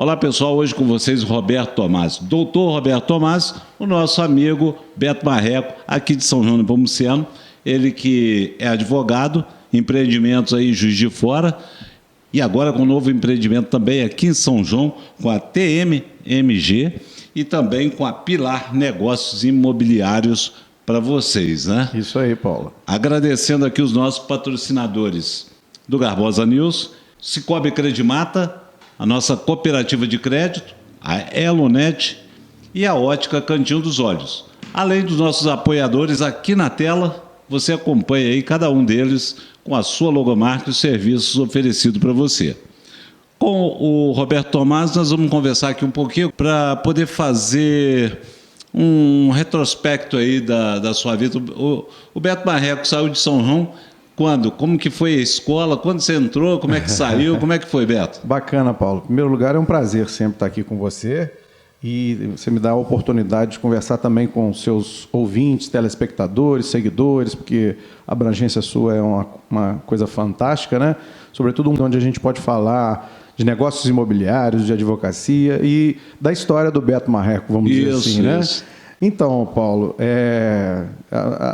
Olá pessoal, hoje com vocês o Roberto Tomás, doutor Roberto Tomás, o nosso amigo Beto Marreco, aqui de São João do Nepomuceno, ele que é advogado, empreendimentos aí em Juiz de Fora, e agora com um novo empreendimento também aqui em São João, com a TMMG e também com a Pilar Negócios Imobiliários para vocês, né? Isso aí, Paulo. Agradecendo aqui os nossos patrocinadores do Garbosa News, Cicobi Credimata, a nossa cooperativa de crédito, a Elonet e a Ótica Cantinho dos Olhos. Além dos nossos apoiadores aqui na tela, você acompanha aí cada um deles com a sua logomarca e os serviços oferecidos para você. Com o Roberto Tomás, nós vamos conversar aqui um pouquinho para poder fazer um retrospecto aí da sua vida. O Beto Marreco saiu de São João quando? Como que foi a escola? Quando você entrou? Como é que saiu? Como é que foi, Beto? Bacana, Paulo. Em primeiro lugar, é um prazer sempre estar aqui com você e você me dá a oportunidade de conversar também com seus ouvintes, telespectadores, seguidores, porque a abrangência sua é uma coisa fantástica, né? Sobretudo onde a gente pode falar de negócios imobiliários, de advocacia e da história do Beto Marreco, vamos dizer assim, né? Então, Paulo,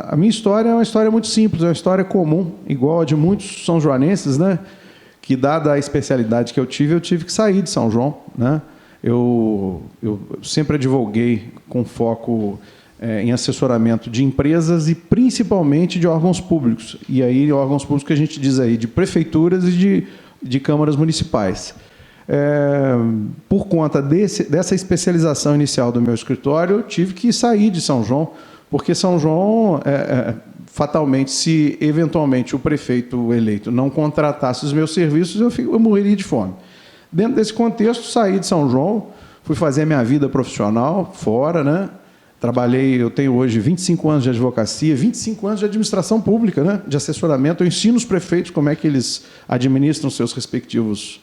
a minha história é uma história muito simples, é uma história comum, igual a de muitos são-joanenses, né? Que, dada a especialidade que eu tive que sair de São João, né? Eu sempre advoguei com foco em assessoramento de empresas e principalmente de órgãos públicos. E aí, órgãos públicos que a gente diz aí de prefeituras e de câmaras municipais. Por conta dessa especialização inicial do meu escritório, eu tive que sair de São João, porque São João, fatalmente, se eventualmente o prefeito eleito não contratasse os meus serviços, eu morreria de fome. Dentro desse contexto, saí de São João, fui fazer a minha vida profissional fora, né? Trabalhei, eu tenho hoje 25 anos de advocacia, 25 anos de administração pública, né? De assessoramento. Eu ensino os prefeitos como é que eles administram seus respectivos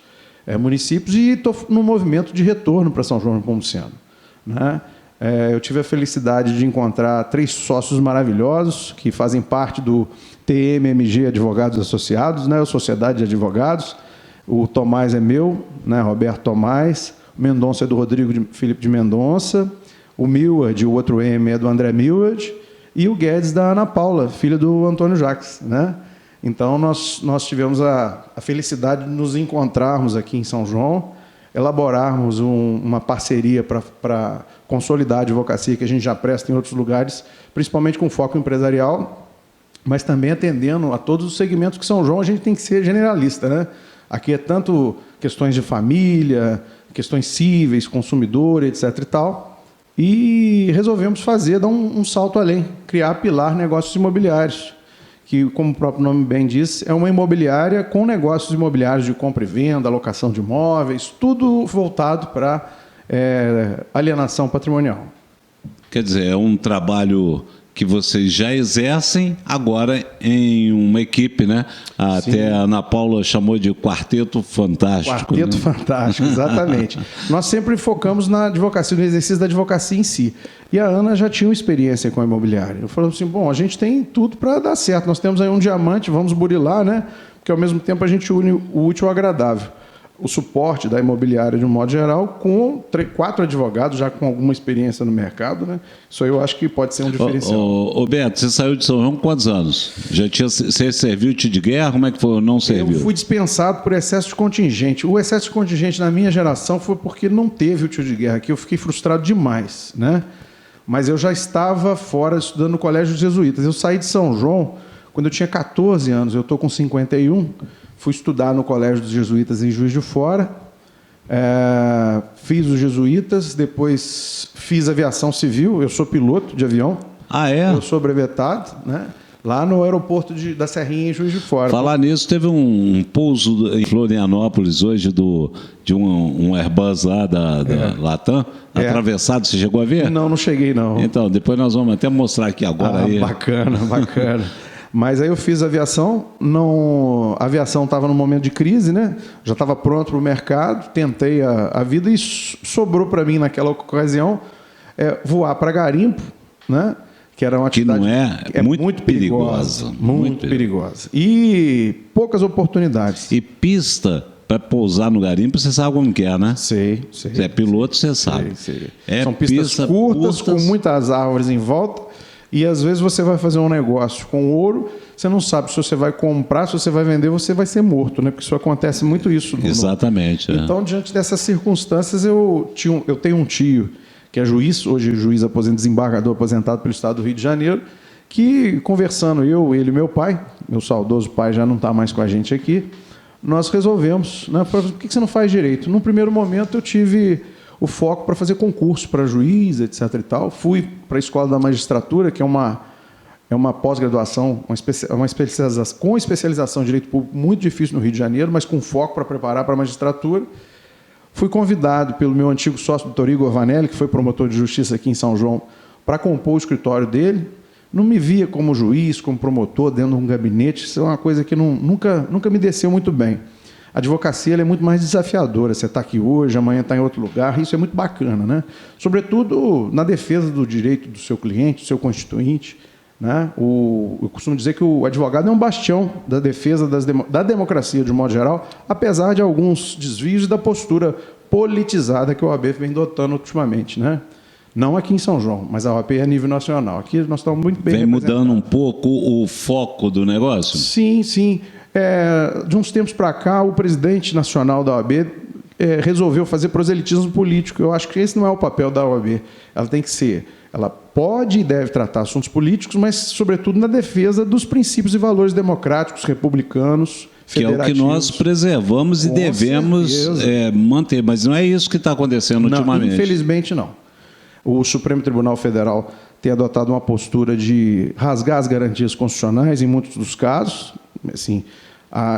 municípios e estou no movimento de retorno para São João do Nepomuceno, né? Eu tive a felicidade de encontrar 3 sócios maravilhosos que fazem parte do TMMG Advogados Associados, né? A Sociedade de Advogados. O Tomás é meu, né? Roberto Tomás. O Mendonça é do Rodrigo Felipe de Mendonça. O Millard, o outro M, é do André Millard. E o Guedes, da Ana Paula, filha do Antônio Jacques, né? Então, nós tivemos a felicidade de nos encontrarmos aqui em São João, elaborarmos uma parceria para consolidar a advocacia que a gente já presta em outros lugares, principalmente com foco empresarial, mas também atendendo a todos os segmentos que São João a gente tem que ser generalista, né? Aqui é tanto questões de família, questões cíveis, consumidor, etc. e tal, e resolvemos dar um salto além, criar a Pilar Negócios Imobiliários, que, como o próprio nome bem diz, é uma imobiliária com negócios imobiliários de compra e venda, alocação de imóveis, tudo voltado para alienação patrimonial. Quer dizer, é um trabalho que vocês já exercem agora em uma equipe, né? Até a Ana Paula chamou de quarteto fantástico. Quarteto, né? Fantástico, exatamente. Nós sempre focamos na advocacia, no exercício da advocacia em si. E a Ana já tinha uma experiência com a imobiliária. Eu falei assim, bom, a gente tem tudo para dar certo. Nós temos aí um diamante, vamos burilar, né? Porque ao mesmo tempo a gente une o útil ao agradável. O suporte da imobiliária, de um modo geral, com 4 advogados, já com alguma experiência no mercado, né? Isso aí eu acho que pode ser um diferencial. Ô Beto, você saiu de São João com quantos anos? Você serviu tiro de guerra? Como é que foi ou não serviu? Eu fui dispensado por excesso de contingente. O excesso de contingente na minha geração foi porque não teve o tiro de guerra aqui. Eu fiquei frustrado demais, né? Mas eu já estava fora estudando no Colégio dos Jesuítas. Eu saí de São João quando eu tinha 14 anos. Eu estou com 51. Fui estudar no Colégio dos Jesuítas em Juiz de Fora, fiz os Jesuítas, depois fiz aviação civil, eu sou piloto de avião. Ah, é? Eu sou brevetado, né? Lá no aeroporto da Serrinha, em Juiz de Fora. Falar nisso, teve um pouso em Florianópolis hoje de um Airbus lá da Latam, atravessado, você chegou a ver? Não cheguei, não. Então, depois nós vamos até mostrar aqui agora. Aí. Bacana. Mas aí eu fiz aviação, a aviação estava num momento de crise, né? Já estava pronto para o mercado, tentei a vida e sobrou para mim naquela ocasião voar para garimpo, né? Que era uma atividade que não é muito perigosa. Muito perigosa. E poucas oportunidades. E pista para pousar no garimpo, você sabe como que é, né? Sei. Você é piloto, você sabe. Sei. É São pistas curtas, com muitas árvores em volta, e às vezes você vai fazer um negócio com ouro, você não sabe se você vai comprar, se você vai vender, você vai ser morto, né? Porque isso acontece muito isso. Exatamente. Então, diante dessas circunstâncias, eu tenho um tio que é juiz, hoje juiz desembargador aposentado pelo Estado do Rio de Janeiro, que, conversando ele e meu pai, meu saudoso pai já não está mais com a gente aqui, nós resolvemos, né, por que você não faz direito? Num primeiro momento eu tive o foco para fazer concurso para juiz, etc. e tal. Fui para a Escola da Magistratura, que é uma pós-graduação, uma especialização, com especialização em Direito Público muito difícil no Rio de Janeiro, mas com foco para preparar para a magistratura. Fui convidado pelo meu antigo sócio, doutor Igor Vanelli, que foi promotor de justiça aqui em São João, para compor o escritório dele. Não me via como juiz, como promotor, dentro de um gabinete. Isso é uma coisa que nunca me desceu muito bem. A advocacia ela é muito mais desafiadora. Você está aqui hoje, amanhã está em outro lugar. Isso é muito bacana, né? Sobretudo na defesa do direito do seu cliente, do seu constituinte. Né? Eu costumo dizer que o advogado é um bastião da defesa da democracia, de um modo geral, apesar de alguns desvios e da postura politizada que a OAB vem adotando ultimamente, né? Não aqui em São João, mas a OAB é a nível nacional. Aqui nós estamos muito bem representados. Vem mudando um pouco o foco do negócio? Sim. De uns tempos para cá, o presidente nacional da OAB resolveu fazer proselitismo político. Eu acho que esse não é o papel da OAB. Ela pode e deve tratar assuntos políticos, mas, sobretudo, na defesa dos princípios e valores democráticos, republicanos, que é o que nós preservamos e devemos manter. Mas não é isso que está acontecendo ultimamente. Infelizmente, não. O Supremo Tribunal Federal tem adotado uma postura de rasgar as garantias constitucionais em muitos dos casos. Assim,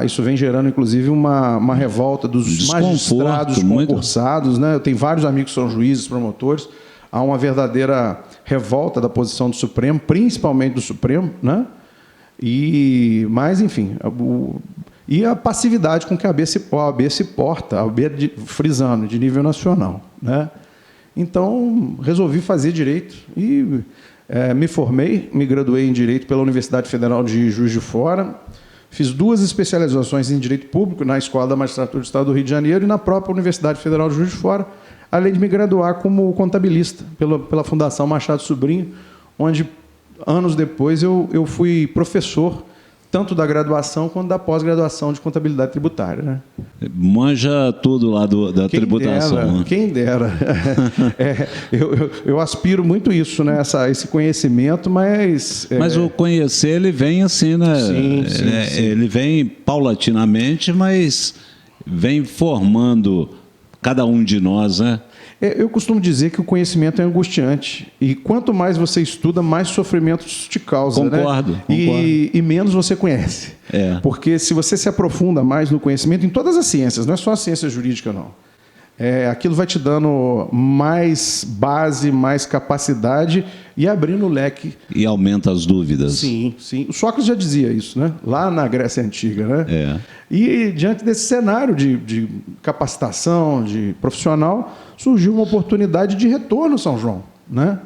isso vem gerando, inclusive, uma revolta dos magistrados concursados. Né? Eu tenho vários amigos que são juízes, promotores. Há uma verdadeira revolta da posição do Supremo, principalmente do Supremo, né? Mas, enfim, e a passividade com que a OAB se porta, a OAB frisando, de nível nacional, né? Então, resolvi fazer Direito e me formei, me graduei em Direito pela Universidade Federal de Juiz de Fora, fiz 2 especializações em Direito Público na Escola da Magistratura do Estado do Rio de Janeiro e na própria Universidade Federal de Juiz de Fora, além de me graduar como contabilista pela Fundação Machado Sobrinho, onde, anos depois, eu fui professor tanto da graduação quanto da pós-graduação de contabilidade tributária. Né? Manja tudo lá da tributação. Quem dera. Eu aspiro muito isso, né? Esse conhecimento, mas... Mas o conhecer, ele vem assim, né? Sim. Ele vem paulatinamente, mas vem formando cada um de nós, né? Eu costumo dizer que o conhecimento é angustiante. E quanto mais você estuda, mais sofrimento te causa. Concordo. E menos você conhece. Porque se você se aprofunda mais no conhecimento, em todas as ciências, não é só a ciência jurídica, não. Aquilo vai te dando mais base, mais capacidade e abrindo o leque. E aumenta as dúvidas. Sim. O Sócrates já dizia isso, né? Lá na Grécia Antiga. Né? E diante desse cenário de capacitação, de profissional, surgiu uma oportunidade de retorno a São João. Né?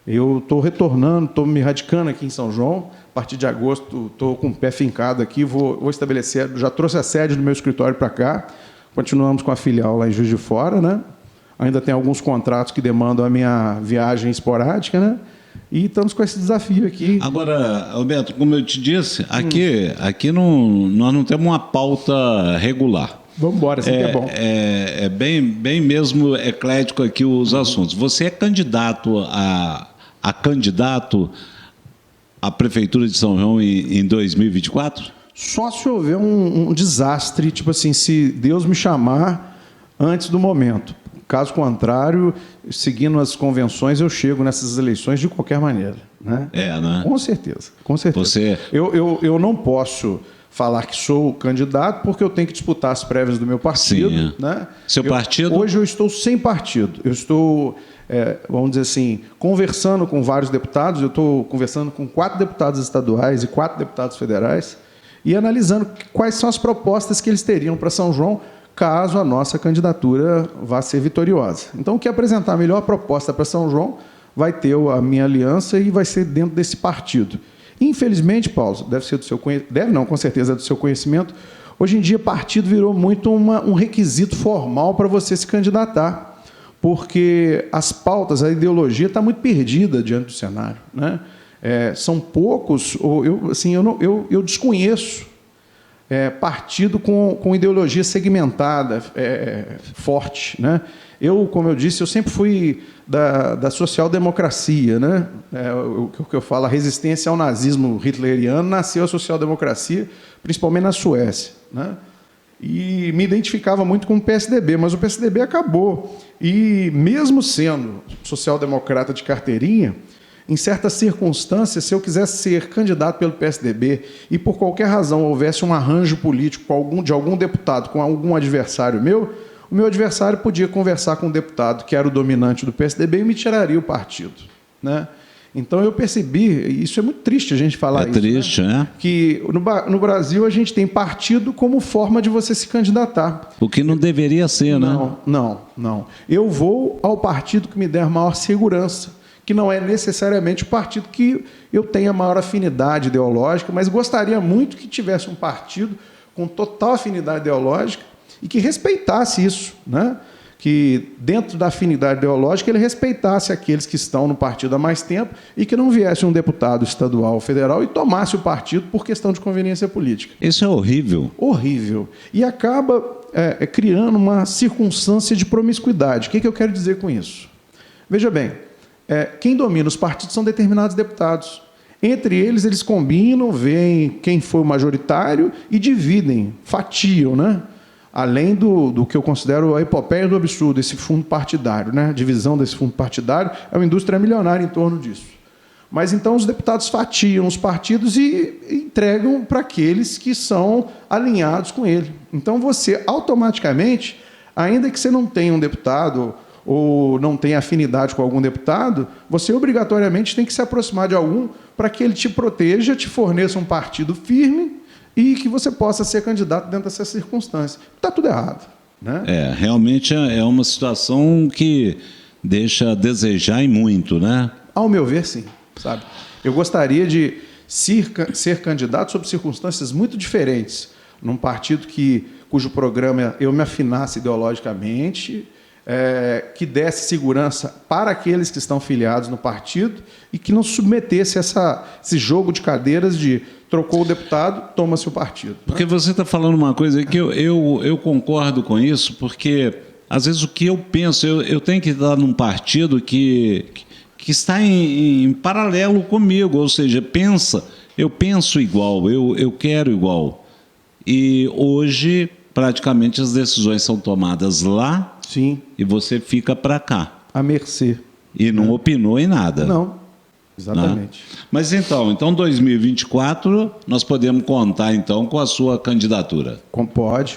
Eu estou retornando, estou me radicando aqui em São João. A partir de agosto, estou com o pé fincado aqui, vou estabelecer, já trouxe a sede do meu escritório para cá. Continuamos com a filial lá em Juiz de Fora, né? Ainda tem alguns contratos que demandam a minha viagem esporádica, né? E estamos com esse desafio aqui. Agora, Alberto, como eu te disse, aqui nós não temos uma pauta regular. Vamos embora, assim que é bom. É bem mesmo eclético aqui os assuntos. Você é candidato a candidato à Prefeitura de São João em 2024? Só se houver um desastre, tipo assim, se Deus me chamar antes do momento. Caso contrário, seguindo as convenções, eu chego nessas eleições de qualquer maneira. Né? Né? Com certeza. Eu não posso falar que sou candidato porque eu tenho que disputar as prévias do meu partido. Sim. Né? Seu partido? Hoje eu estou sem partido. Eu estou, vamos dizer assim, conversando com vários deputados. Eu estou conversando com 4 deputados estaduais e 4 deputados federais e analisando quais são as propostas que eles teriam para São João, caso a nossa candidatura vá ser vitoriosa. Então, o que apresentar a melhor proposta para São João vai ter a minha aliança e vai ser dentro desse partido. Infelizmente, Paulo, com certeza é do seu conhecimento, Hoje em dia, partido virou muito um requisito formal para você se candidatar, porque as pautas, a ideologia está muito perdida diante do cenário, né? São poucos, eu desconheço partido com ideologia segmentada, forte, né? Como eu disse, eu sempre fui da social-democracia, né? O que eu falo, a resistência ao nazismo hitleriano nasceu a social-democracia, principalmente na Suécia, né? E me identificava muito com o PSDB, mas o PSDB acabou. E mesmo sendo social-democrata de carteirinha, em certas circunstâncias, se eu quisesse ser candidato pelo PSDB e por qualquer razão houvesse um arranjo político de algum deputado com algum adversário meu, o meu adversário podia conversar com o deputado que era o dominante do PSDB e me tiraria o partido, né? Então eu percebi, isso é muito triste a gente falar isso. É triste, né? Que no Brasil a gente tem partido como forma de você se candidatar. O que não deveria ser, né? Não. Eu vou ao partido que me der maior segurança, que não é necessariamente o partido que eu tenha maior afinidade ideológica, mas gostaria muito que tivesse um partido com total afinidade ideológica e que respeitasse isso, né? Que dentro da afinidade ideológica ele respeitasse aqueles que estão no partido há mais tempo e que não viesse um deputado estadual ou federal e tomasse o partido por questão de conveniência política. Isso é horrível. Horrível. E acaba criando uma circunstância de promiscuidade. O que eu quero dizer com isso? Veja bem, quem domina os partidos são determinados deputados. Entre eles combinam, veem quem foi o majoritário e dividem, fatiam, né? Além do que eu considero a epopeia do absurdo, esse fundo partidário, né? A divisão desse fundo partidário é uma indústria milionária em torno disso. Mas então os deputados fatiam os partidos e entregam para aqueles que são alinhados com ele. Então você automaticamente, ainda que você não tenha um deputado ou não tenha afinidade com algum deputado, você obrigatoriamente tem que se aproximar de algum para que ele te proteja, te forneça um partido firme e que você possa ser candidato dentro dessas circunstâncias. Está tudo errado, né? Realmente é uma situação que deixa a desejar e muito, né? Ao meu ver, sim. Sabe? Eu gostaria de ser candidato sob circunstâncias muito diferentes, num partido cujo programa eu me afinasse ideologicamente, que desse segurança para aqueles que estão filiados no partido e que não submetesse esse jogo de cadeiras de trocou o deputado, toma-se o partido. Né? Porque você está falando uma coisa que eu concordo com isso, porque às vezes o que eu penso, eu tenho que estar num partido que está em paralelo comigo, ou seja, eu penso igual, eu quero igual. E hoje, praticamente, as decisões são tomadas lá. Sim. E você fica para cá. À mercê. E não opinou em nada. Não, exatamente. Né? Mas então 2024, nós podemos contar então com a sua candidatura.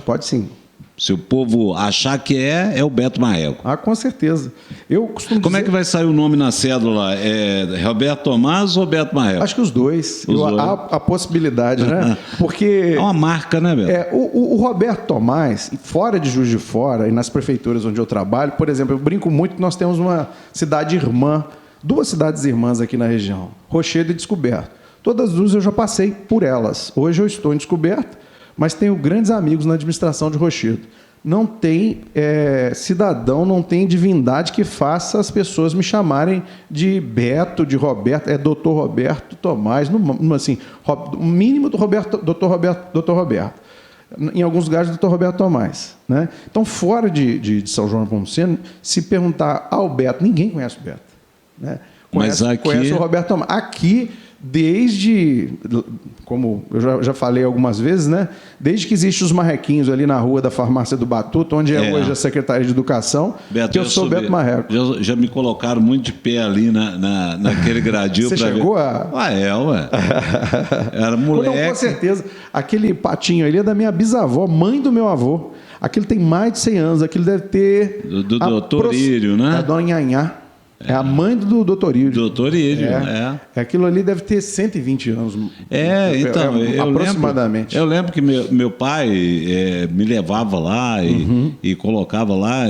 Pode sim. Se o povo achar que é o Beto Marreco. Com certeza. Eu costumo Como é que vai sair o nome na cédula? É Roberto Tomás ou Beto Marreco? Acho que os dois. Há a possibilidade, né? Porque é uma marca, né, Beto? O Roberto Tomás, fora de Juiz de Fora e nas prefeituras onde eu trabalho, por exemplo, eu brinco muito que nós temos uma cidade irmã, 2 cidades irmãs aqui na região, Rochedo e Descoberto. Todas as duas eu já passei por elas. Hoje eu estou em Descoberto, mas tenho grandes amigos na administração de Rochedo. Não tem cidadão, não tem divindade que faça as pessoas me chamarem de Beto, de Roberto, doutor Roberto Tomás, assim, o mínimo do doutor Roberto. Em alguns lugares, doutor Roberto Tomás. Né? Então, fora de São João Nepomuceno, se perguntar ao Beto, ninguém conhece o Beto. Né? Conhece o Roberto Tomás. Aqui, desde, como eu já falei algumas vezes, né? Desde que existem os marrequinhos ali na rua da farmácia do Batuta, onde hoje a Secretaria de Educação, Beto, que eu sou Beto Marreco. Já me colocaram muito de pé ali naquele gradil. Você chegou ver. Ué. Era moleque. Não, com certeza. Aquele patinho ali é da minha bisavó, mãe do meu avô. Aquele tem mais de 100 anos. Aquele deve ter... Do doutor Írio, né? A dona Nhanhá. É a mãe do doutor Írio. Doutor Írio, Aquilo ali deve ter 120 anos. Então, aproximadamente. Eu lembro que meu pai me levava lá e colocava lá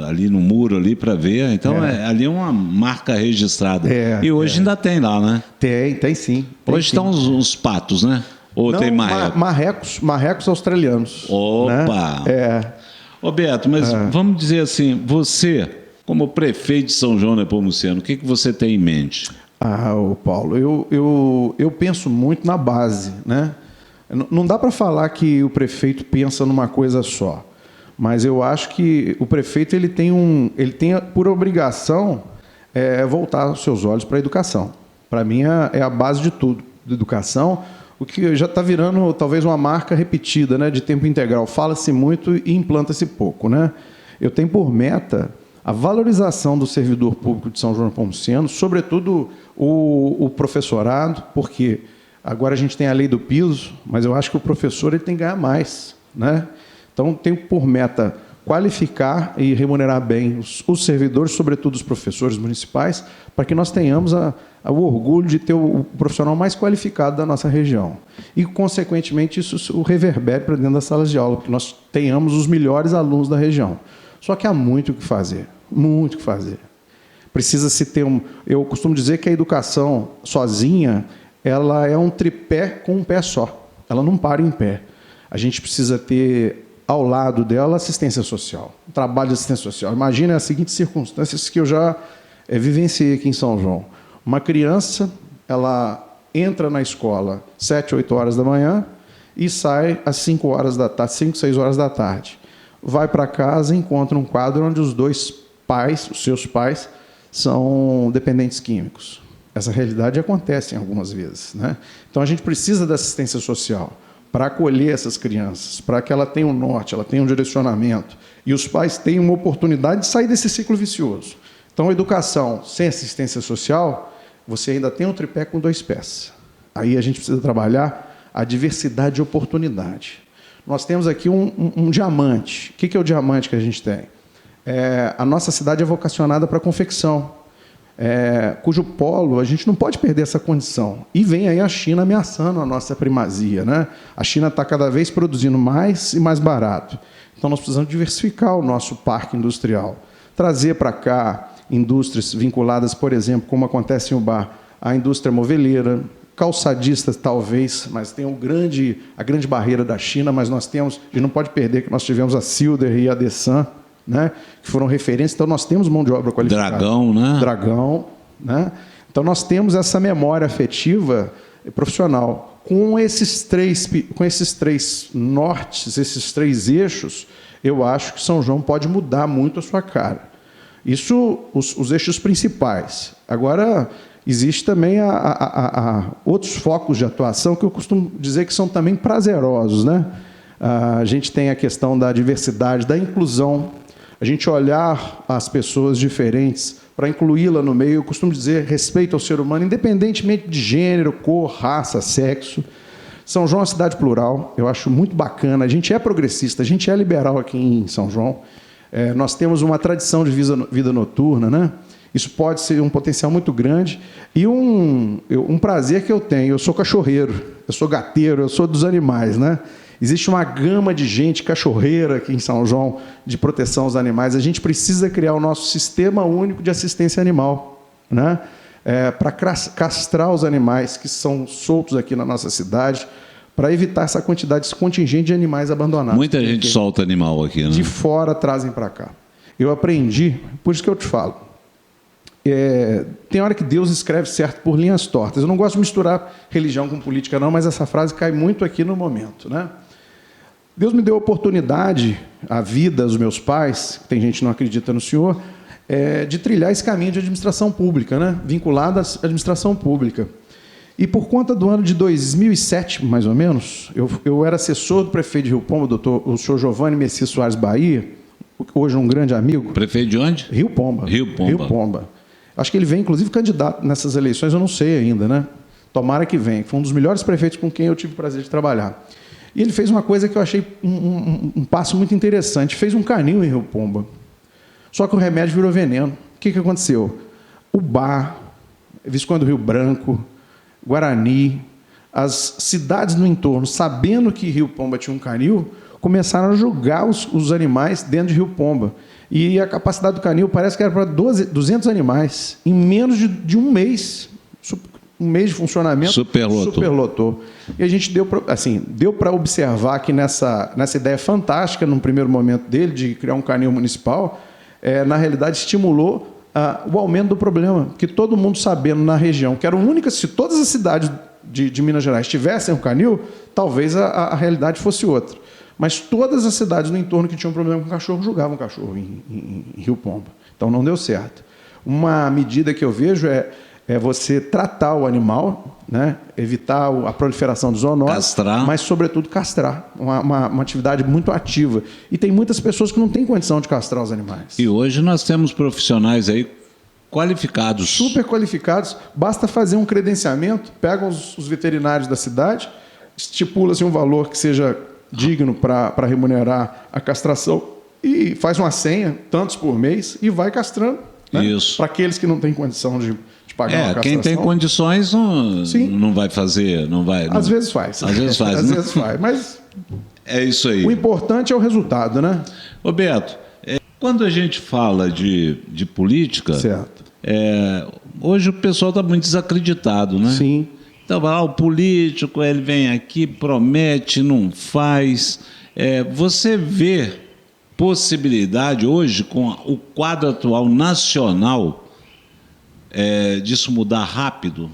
ali no muro ali para ver. Então, ali é uma marca registrada. E hoje ainda tem lá, né? Tem sim. Hoje estão uns patos, né? Ou Não, tem marreco? Marrecos australianos. Opa! Né? Ô Beto, mas vamos dizer assim, você, como prefeito de São João Nepomuceno, o que você tem em mente? Ô Paulo, eu penso muito na base, né? Não dá para falar que o prefeito pensa numa coisa só, mas eu acho que o prefeito ele tem por obrigação voltar os seus olhos para a educação. Para mim é a base de tudo, de educação, o que já está virando talvez uma marca repetida, né, de tempo integral. Fala-se muito e implanta-se pouco, né? Eu tenho por meta a valorização do servidor público de São João Nepomuceno, sobretudo o professorado, porque agora a gente tem a lei do piso, mas eu acho que o professor ele tem que ganhar mais, né? Então, tenho por meta qualificar e remunerar bem os servidores, sobretudo os professores municipais, para que nós tenhamos o orgulho de ter o profissional mais qualificado da nossa região. E, consequentemente, isso o reverbere para dentro das salas de aula, para que nós tenhamos os melhores alunos da região. Só que há muito o que fazer, muito o que fazer. Precisa-se ter eu costumo dizer que a educação sozinha, ela é um tripé com um pé só. Ela não para em pé. A gente precisa ter ao lado dela assistência social, trabalho de assistência social. Imagina as seguintes circunstâncias que eu já vivenciei aqui em São João. Uma criança, ela entra na escola 7, 8 horas da manhã e sai às 5 horas da tarde, 5, 6 horas da tarde. Vai para casa e encontra um quadro onde os dois pais, os seus pais, são dependentes químicos. Essa realidade acontece algumas vezes, né? Então, a gente precisa da assistência social para acolher essas crianças, para que ela tenha um norte, ela tenha um direcionamento, e os pais tenham uma oportunidade de sair desse ciclo vicioso. Então, a educação sem assistência social, você ainda tem um tripé com 2 pés. Aí a gente precisa trabalhar a diversidade de oportunidade. Nós temos aqui um diamante. O que é o diamante que a gente tem? A nossa cidade é vocacionada para a confecção, cujo polo a gente não pode perder essa condição. E vem aí a China ameaçando a nossa primazia, né? A China está cada vez produzindo mais e mais barato. Então, nós precisamos diversificar o nosso parque industrial. Trazer para cá indústrias vinculadas, por exemplo, como acontece em Ubá, a indústria moveleira, calçadistas talvez, mas tem a grande barreira da China, mas nós temos, a gente não pode perder que nós tivemos a Silder e a Dessan, né, que foram referências, então nós temos mão de obra qualificada. Dragão, né? Dragão, né? Então nós temos essa memória afetiva e profissional. Com esses três nortes, esses 3 eixos, eu acho que São João pode mudar muito a sua cara. Isso, os eixos principais. Agora, existe também outros focos de atuação que eu costumo dizer que são também prazerosos, né? A gente tem a questão da diversidade, da inclusão, a gente olhar as pessoas diferentes para incluí-la no meio. Eu costumo dizer respeito ao ser humano, independentemente de gênero, cor, raça, sexo. São João é uma cidade plural, eu acho muito bacana. A gente é progressista, a gente é liberal aqui em São João. Nós temos uma tradição de vida noturna, né? Isso pode ser um potencial muito grande. E um prazer que eu tenho, eu sou cachorreiro, eu sou gateiro, eu sou dos animais, né? Existe uma gama de gente cachorreira aqui em São João de proteção aos animais. A gente precisa criar o nosso sistema único de assistência animal, né? Para castrar os animais que são soltos aqui na nossa cidade, para evitar esse contingente de animais abandonados. Muita gente solta animal aqui, né? De fora trazem para cá. Eu aprendi, por isso que eu te falo, tem hora que Deus escreve certo por linhas tortas. Eu não gosto de misturar religião com política, não, mas essa frase cai muito aqui no momento, né? Deus me deu a oportunidade, a vida dos meus pais, tem gente que não acredita no Senhor, de trilhar esse caminho de administração pública, né? Vinculado à administração pública. E por conta do ano de 2007, mais ou menos, eu era assessor do prefeito de Rio Pomba, o senhor Giovanni Messias Soares Bahia, hoje um grande amigo. Prefeito de onde? Rio Pomba. Rio Pomba. Rio Pomba. Acho que ele vem, inclusive, candidato nessas eleições, eu não sei ainda, né? Tomara que venha. Foi um dos melhores prefeitos com quem eu tive o prazer de trabalhar. E ele fez uma coisa que eu achei um passo muito interessante. Fez um canil em Rio Pomba. Só que o remédio virou veneno. O que aconteceu? Ubá, Visconde do Rio Branco, Guarani, as cidades no entorno, sabendo que Rio Pomba tinha um canil, começaram a julgar os animais dentro de Rio Pomba. E a capacidade do canil parece que era para 200 animais, em menos de um mês. um mês de funcionamento, superlotou. E a gente deu para observar que nessa ideia fantástica, num primeiro momento dele, de criar um canil municipal, na realidade estimulou o aumento do problema, que todo mundo sabendo na região, que era a única, se todas as cidades de Minas Gerais tivessem um canil, talvez a realidade fosse outra. Mas todas as cidades no entorno que tinham problema com cachorro julgavam cachorro em Rio Pomba. Então não deu certo. Uma medida que eu vejo é você tratar o animal, né? Evitar a proliferação de zoonoses, castrar, mas, sobretudo, castrar. Uma atividade muito ativa. E tem muitas pessoas que não têm condição de castrar os animais. E hoje nós temos profissionais aí qualificados. Super qualificados. Basta fazer um credenciamento, pegam os veterinários da cidade, estipula-se um valor que seja digno para remunerar a castração e faz uma senha, tantos por mês, e vai castrando. Né? Isso. Para aqueles que não têm condição de pagar uma castração. Quem tem condições não vai fazer, não vai. Às vezes faz. Às vezes faz. Às vezes faz, mas é isso aí. O importante é o resultado, né? Ô Beto, quando a gente fala de política, certo. Hoje o pessoal está muito desacreditado, né? Sim. Então, o político, ele vem aqui, promete, não faz. Você vê possibilidade hoje, com o quadro atual nacional, disso mudar rápido?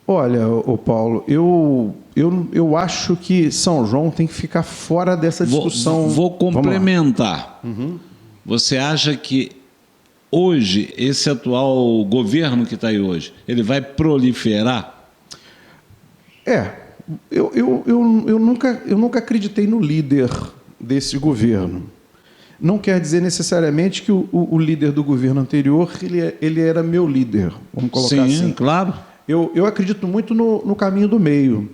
Olha, Paulo, eu acho que São João tem que ficar fora dessa discussão. Vou complementar. Uhum. Você acha que hoje, esse atual governo que está aí hoje, ele vai proliferar? Eu nunca acreditei no líder desse governo. Não quer dizer necessariamente que o líder do governo anterior ele era meu líder, vamos colocar assim. Sim, claro. Eu acredito muito no caminho do meio.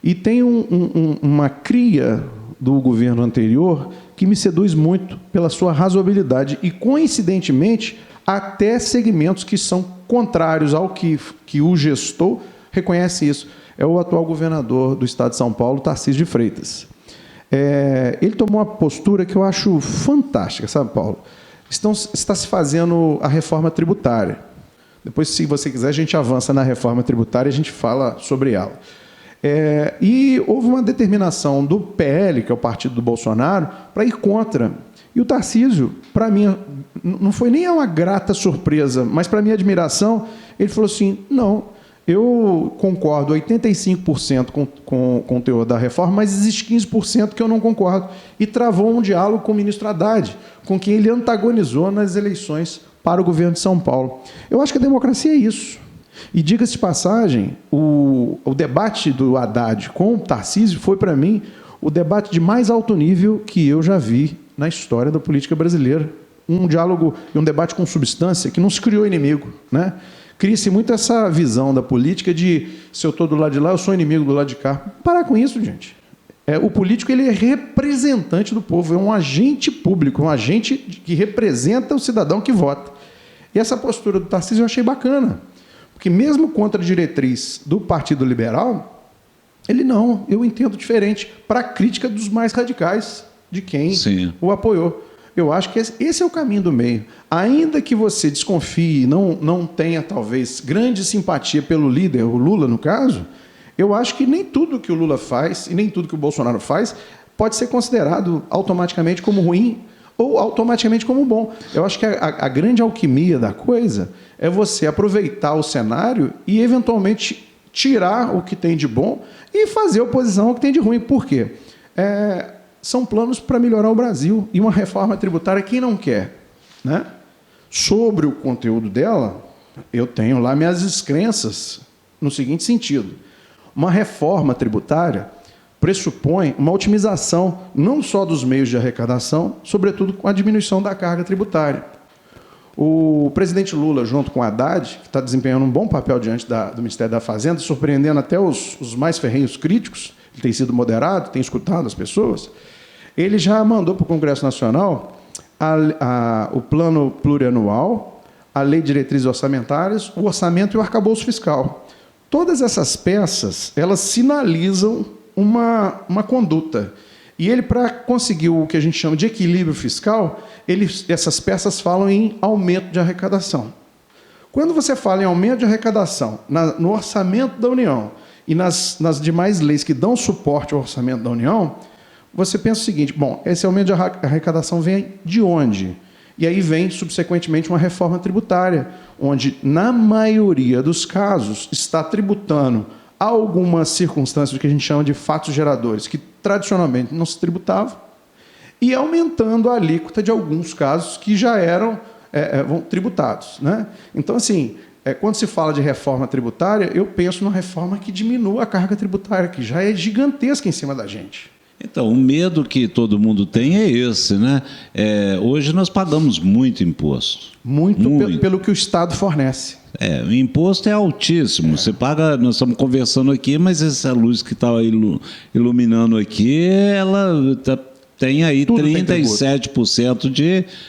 E tem uma cria do governo anterior que me seduz muito pela sua razoabilidade e, coincidentemente, até segmentos que são contrários ao que o gestor reconhece isso. É o atual governador do estado de São Paulo, Tarcísio de Freitas. Ele tomou uma postura que eu acho fantástica, sabe, Paulo? Está se fazendo a reforma tributária. Depois, se você quiser, a gente avança na reforma tributária e a gente fala sobre ela. E houve uma determinação do PL, que é o partido do Bolsonaro, para ir contra. E o Tarcísio, para mim, não foi nem uma grata surpresa, mas para minha admiração, ele falou assim, não, eu concordo 85% com o teor da reforma, mas existe 15% que eu não concordo. E travou um diálogo com o ministro Haddad, com quem ele antagonizou nas eleições para o governo de São Paulo. Eu acho que a democracia é isso. E, diga-se de passagem, o debate do Haddad com o Tarcísio foi, para mim, o debate de mais alto nível que eu já vi na história da política brasileira. Um diálogo e um debate com substância que não se criou inimigo, né? Cria-se muito essa visão da política de, se eu estou do lado de lá, eu sou inimigo do lado de cá. Parar com isso, gente. O político ele é representante do povo, é um agente público, um agente que representa o cidadão que vota. E essa postura do Tarcísio eu achei bacana, porque mesmo contra a diretriz do Partido Liberal, eu entendo diferente, para a crítica dos mais radicais, de quem o apoiou. Eu acho que esse é o caminho do meio. Ainda que você desconfie, não tenha, talvez, grande simpatia pelo líder, o Lula, no caso, eu acho que nem tudo que o Lula faz e nem tudo que o Bolsonaro faz pode ser considerado automaticamente como ruim ou automaticamente como bom. Eu acho que a grande alquimia da coisa é você aproveitar o cenário e, eventualmente, tirar o que tem de bom e fazer oposição ao que tem de ruim. Por quê? São planos para melhorar o Brasil. E uma reforma tributária, quem não quer? Né? Sobre o conteúdo dela, eu tenho lá minhas descrenças no seguinte sentido. Uma reforma tributária pressupõe uma otimização não só dos meios de arrecadação, sobretudo com a diminuição da carga tributária. O presidente Lula, junto com o Haddad, que está desempenhando um bom papel diante do Ministério da Fazenda, surpreendendo até os mais ferrenhos críticos, ele tem sido moderado, tem escutado as pessoas, ele já mandou para o Congresso Nacional o plano plurianual, a lei de diretrizes orçamentárias, o orçamento e o arcabouço fiscal. Todas essas peças, elas sinalizam uma conduta. E ele, para conseguir o que a gente chama de equilíbrio fiscal, essas peças falam em aumento de arrecadação. Quando você fala em aumento de arrecadação no orçamento da União e nas demais leis que dão suporte ao orçamento da União, você pensa o seguinte, bom, esse aumento de arrecadação vem de onde? E aí vem, subsequentemente, uma reforma tributária, onde, na maioria dos casos, está tributando algumas circunstâncias que a gente chama de fatos geradores, que tradicionalmente não se tributavam, e aumentando a alíquota de alguns casos que já eram tributados, né? Então, assim, quando se fala de reforma tributária, eu penso numa reforma que diminua a carga tributária, que já é gigantesca em cima da gente. Então, o medo que todo mundo tem é esse, né? Hoje nós pagamos muito imposto. Muito. Pelo que o Estado fornece. O imposto é altíssimo. Você paga, nós estamos conversando aqui, mas essa luz que está iluminando aqui, ela tem aí tudo 37%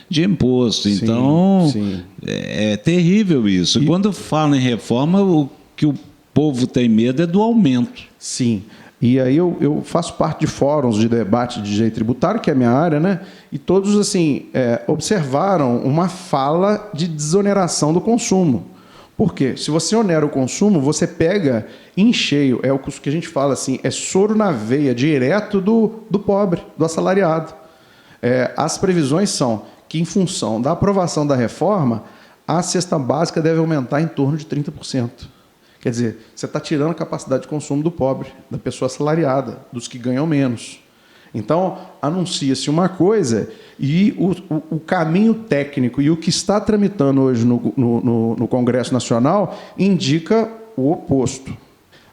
de imposto. Sim, então, sim. É terrível isso. E quando fala em reforma, o que o povo tem medo é do aumento. Sim. E aí eu faço parte de fóruns de debate de direito tributário, que é a minha área, né? E todos assim observaram uma fala de desoneração do consumo. Por quê? Se você onera o consumo, você pega em cheio, é o que a gente fala assim, é soro na veia direto do pobre, do assalariado. As previsões são que, em função da aprovação da reforma, a cesta básica deve aumentar em torno de 30%. Quer dizer, você está tirando a capacidade de consumo do pobre, da pessoa assalariada, dos que ganham menos. Então, anuncia-se uma coisa e o caminho técnico e o que está tramitando hoje no Congresso Nacional indica o oposto.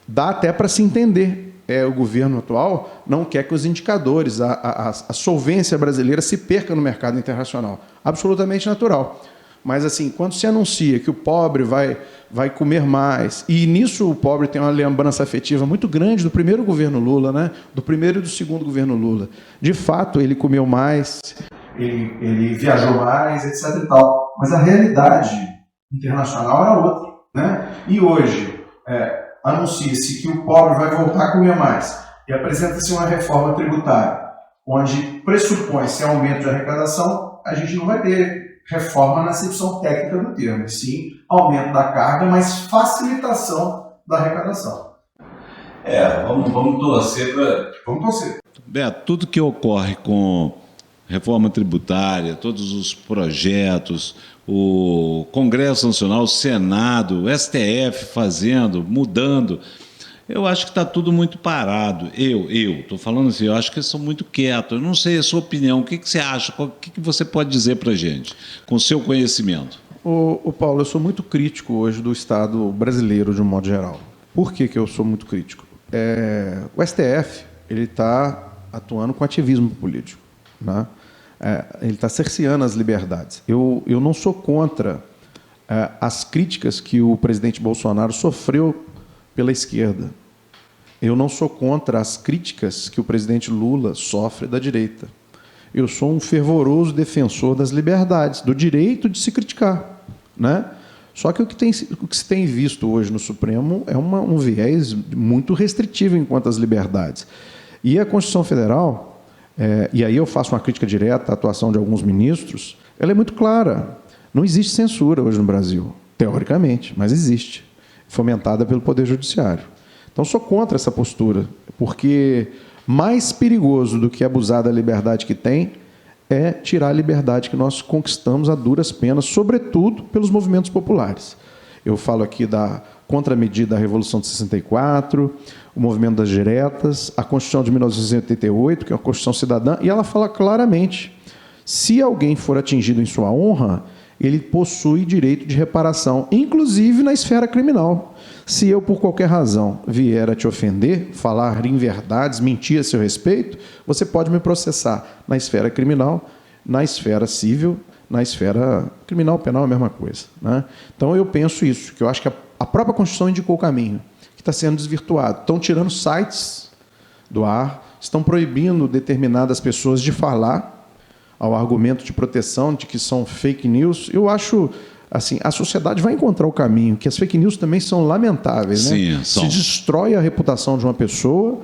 Dá até para se entender. O governo atual não quer que os indicadores, a solvência brasileira se perca no mercado internacional. Absolutamente natural. Mas, assim, quando se anuncia que o pobre vai comer mais, e nisso o pobre tem uma lembrança afetiva muito grande do primeiro governo Lula, né? Do primeiro e do segundo governo Lula. De fato, ele comeu mais, ele viajou mais, etc. e tal. Mas a realidade internacional era outra, né? E hoje, anuncia-se que o pobre vai voltar a comer mais, e apresenta-se uma reforma tributária, onde pressupõe-se aumento de arrecadação, a gente não vai ter reforma na acepção técnica do termo, e sim aumento da carga, mas facilitação da arrecadação. Vamos torcer para... Vamos torcer. Beto, tudo que ocorre com reforma tributária, todos os projetos, o Congresso Nacional, o Senado, o STF fazendo, mudando, eu acho que está tudo muito parado. Eu estou falando assim, eu acho que eles são muito quietos. Eu não sei a sua opinião, o que você acha, o que você pode dizer para a gente, com o seu conhecimento? Paulo, eu sou muito crítico hoje do Estado brasileiro, de um modo geral. Por que eu sou muito crítico? O STF está atuando com ativismo político, né? Ele está cerceando as liberdades. Eu não sou contra as críticas que o presidente Bolsonaro sofreu pela esquerda. Eu não sou contra as críticas que o presidente Lula sofre da direita. Eu sou um fervoroso defensor das liberdades, do direito de se criticar, né? Só que o que se tem visto hoje no Supremo é um viés muito restritivo enquanto às liberdades. E a Constituição Federal, e aí eu faço uma crítica direta à atuação de alguns ministros, ela é muito clara. Não existe censura hoje no Brasil, teoricamente, mas existe, fomentada pelo Poder Judiciário. Então, sou contra essa postura, porque mais perigoso do que abusar da liberdade que tem é tirar a liberdade que nós conquistamos a duras penas, sobretudo pelos movimentos populares. Eu falo aqui da contramedida da Revolução de 64, o movimento das diretas, a Constituição de 1988, que é uma Constituição cidadã, e ela fala claramente, se alguém for atingido em sua honra, ele possui direito de reparação, inclusive na esfera criminal. Se eu, por qualquer razão, vier a te ofender, falar inverdades, mentir a seu respeito, você pode me processar na esfera criminal, na esfera civil, na esfera criminal, penal, a mesma coisa, né? Então, eu penso isso, que eu acho que a própria Constituição indicou o caminho, que está sendo desvirtuado. Estão tirando sites do ar, estão proibindo determinadas pessoas de falar, ao argumento de proteção de que são fake news. Eu acho, assim, a sociedade vai encontrar o caminho, que as fake news também são lamentáveis, sim, né? São. Se destrói a reputação de uma pessoa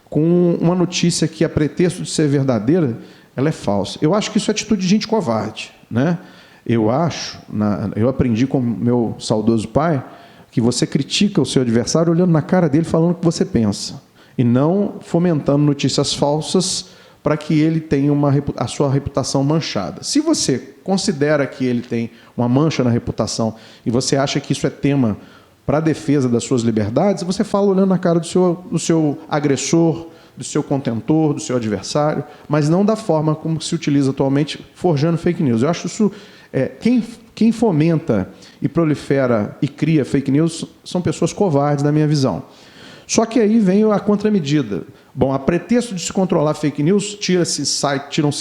com uma notícia que, a pretexto de ser verdadeira, ela é falsa. Eu acho que isso é atitude de gente covarde, né? eu aprendi com meu saudoso pai, que você critica o seu adversário olhando na cara dele, falando o que você pensa, e não fomentando notícias falsas para que ele tenha a sua reputação manchada. Se você considera que ele tem uma mancha na reputação e você acha que isso é tema para a defesa das suas liberdades, você fala olhando na cara do seu agressor, do seu contentor, do seu adversário, mas não da forma como se utiliza atualmente, forjando fake news. Eu acho isso... Quem fomenta e prolifera e cria fake news são pessoas covardes, na minha visão. Só que aí vem a contramedida. Bom, a pretexto de se controlar fake news, tiram-se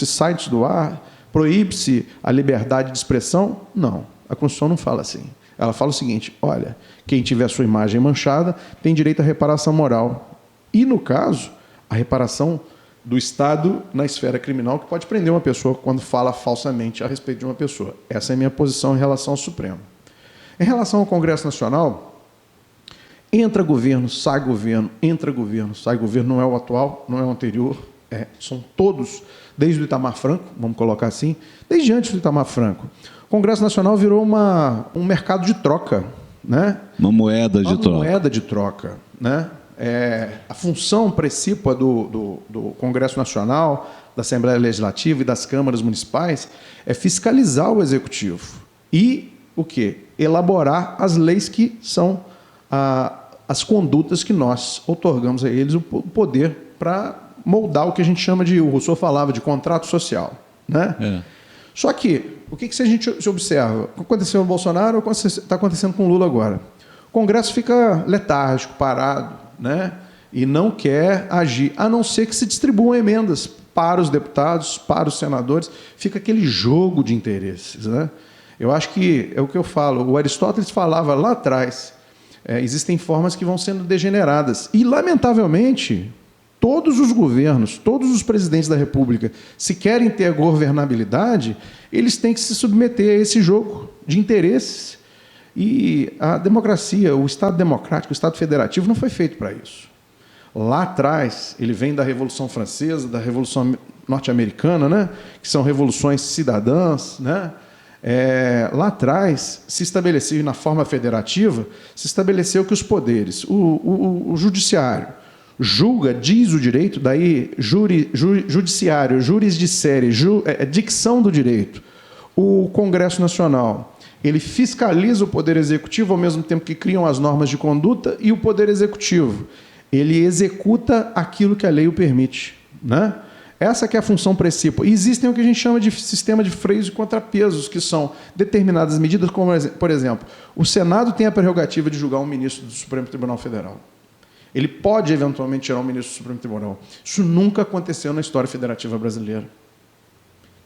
sites do ar, proíbe-se a liberdade de expressão? Não, a Constituição não fala assim. Ela fala o seguinte: olha, quem tiver sua imagem manchada tem direito à reparação moral. E, no caso, a reparação do Estado na esfera criminal, que pode prender uma pessoa quando fala falsamente a respeito de uma pessoa. Essa é a minha posição em relação ao Supremo. Em relação ao Congresso Nacional, entra governo, sai governo, entra governo, sai governo, não é o atual, não é o anterior, são todos, desde o Itamar Franco, vamos colocar assim, desde antes do Itamar Franco. O Congresso Nacional virou um mercado de troca, né? Uma moeda de troca. Uma moeda de troca, né? A função precípua do Congresso Nacional, da Assembleia Legislativa e das câmaras municipais é fiscalizar o Executivo e o quê? Elaborar as leis que são as condutas que nós otorgamos a eles o poder para moldar o que a gente chama de, o Rousseau falava, de contrato social, né? Só que, o que a gente observa? Aconteceu no Bolsonaro ou está acontecendo com o Lula agora? O Congresso fica letárgico, parado, né? E não quer agir, a não ser que se distribuam emendas para os deputados, para os senadores. Fica aquele jogo de interesses, né? Eu acho que é o que eu falo. O Aristóteles falava lá atrás, existem formas que vão sendo degeneradas. E, lamentavelmente, todos os governos, todos os presidentes da República, se querem ter a governabilidade, eles têm que se submeter a esse jogo de interesses. E a democracia, o Estado democrático, o Estado federativo não foi feito para isso. Lá atrás, ele vem da Revolução Francesa, da Revolução Norte-Americana, né? Que são revoluções cidadãs, né? Lá atrás, se estabeleceu, na forma federativa, se estabeleceu que os poderes, o judiciário, julga, diz o direito, daí judiciário, juris dicere, dicção do direito. O Congresso Nacional, ele fiscaliza o Poder Executivo ao mesmo tempo que criam as normas de conduta, e o Poder Executivo, ele executa aquilo que a lei o permite, né? Essa que é a função precípua. E existem o que a gente chama de sistema de freios e contrapesos, que são determinadas medidas, como, por exemplo, o Senado tem a prerrogativa de julgar um ministro do Supremo Tribunal Federal. Ele pode, eventualmente, tirar um ministro do Supremo Tribunal. Isso nunca aconteceu na história federativa brasileira.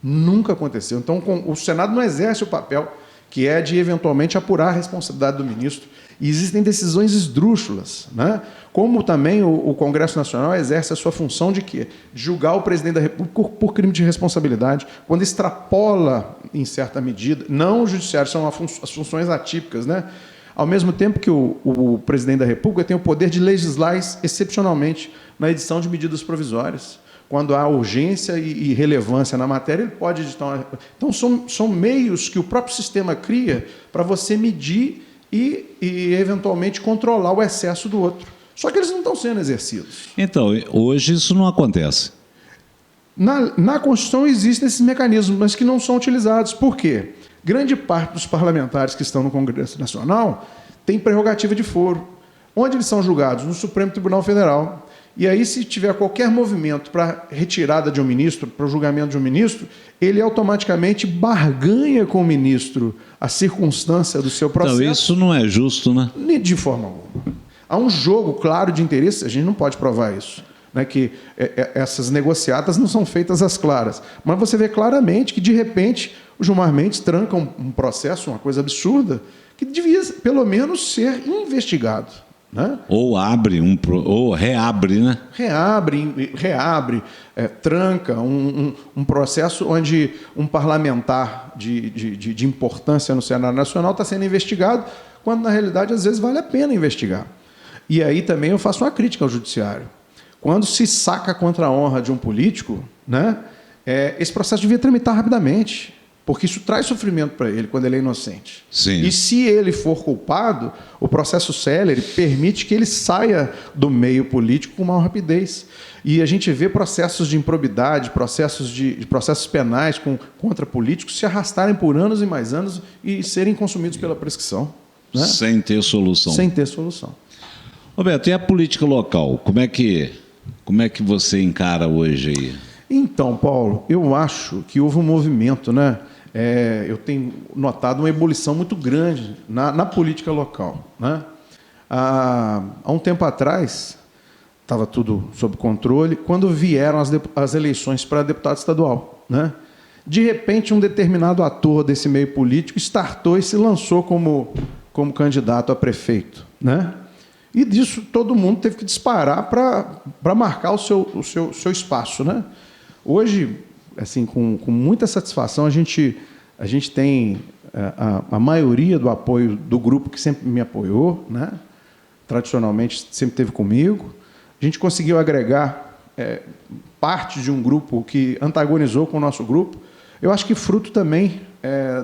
Nunca aconteceu. Então, o Senado não exerce o papel que é de, eventualmente, apurar a responsabilidade do ministro. E existem decisões esdrúxulas, né? Como também o Congresso Nacional exerce a sua função de quê? De julgar o presidente da República por crime de responsabilidade, quando extrapola, em certa medida, não o judiciário, são as funções atípicas, né? Ao mesmo tempo que o presidente da República tem o poder de legislar excepcionalmente na edição de medidas provisórias. Quando há urgência e relevância na matéria, ele pode editar. Então, são meios que o próprio sistema cria para você medir e, eventualmente, controlar o excesso do outro. Só que eles não estão sendo exercidos. Então, hoje isso não acontece. Na Constituição existem esses mecanismos, mas que não são utilizados. Por quê? Grande parte dos parlamentares que estão no Congresso Nacional tem prerrogativa de foro. Onde eles são julgados? No Supremo Tribunal Federal. E aí, se tiver qualquer movimento para retirada de um ministro, para o julgamento de um ministro, ele automaticamente barganha com o ministro a circunstância do seu processo. Então, isso não é justo, né? De forma alguma. Há um jogo claro de interesses, a gente não pode provar isso, né? Que essas negociatas não são feitas às claras. Mas você vê claramente que, de repente, o Gilmar Mendes tranca um processo, uma coisa absurda, que devia, pelo menos, ser investigado. Né? Ou reabre, né? Reabre, tranca um processo onde um parlamentar de importância no cenário nacional está sendo investigado, quando, na realidade, às vezes vale a pena investigar. E aí também eu faço uma crítica ao judiciário. Quando se saca contra a honra de um político, né, esse processo devia tramitar rapidamente. Porque isso traz sofrimento para ele quando ele é inocente. Sim. E se ele for culpado, o processo célere permite que ele saia do meio político com maior rapidez. E a gente vê processos de improbidade, processos penais contra políticos se arrastarem por anos e mais anos e serem consumidos pela prescrição. Né? Sem ter solução. Sem ter solução. Roberto, e a política local? Como é que você encara hoje aí? Então, Paulo, eu acho que houve um movimento, né? Eu tenho notado uma ebulição muito grande na política local. Né? Há um tempo atrás, estava tudo sob controle, quando vieram as eleições para deputado estadual. Né? De repente, um determinado ator desse meio político startou e se lançou como candidato a prefeito. Né? E disso todo mundo teve que disparar para marcar o seu espaço. Né? Hoje, assim, com muita satisfação, a gente tem a maioria do apoio do grupo que sempre me apoiou, né? Tradicionalmente sempre esteve comigo. A gente conseguiu agregar parte de um grupo que antagonizou com o nosso grupo. Eu acho que fruto também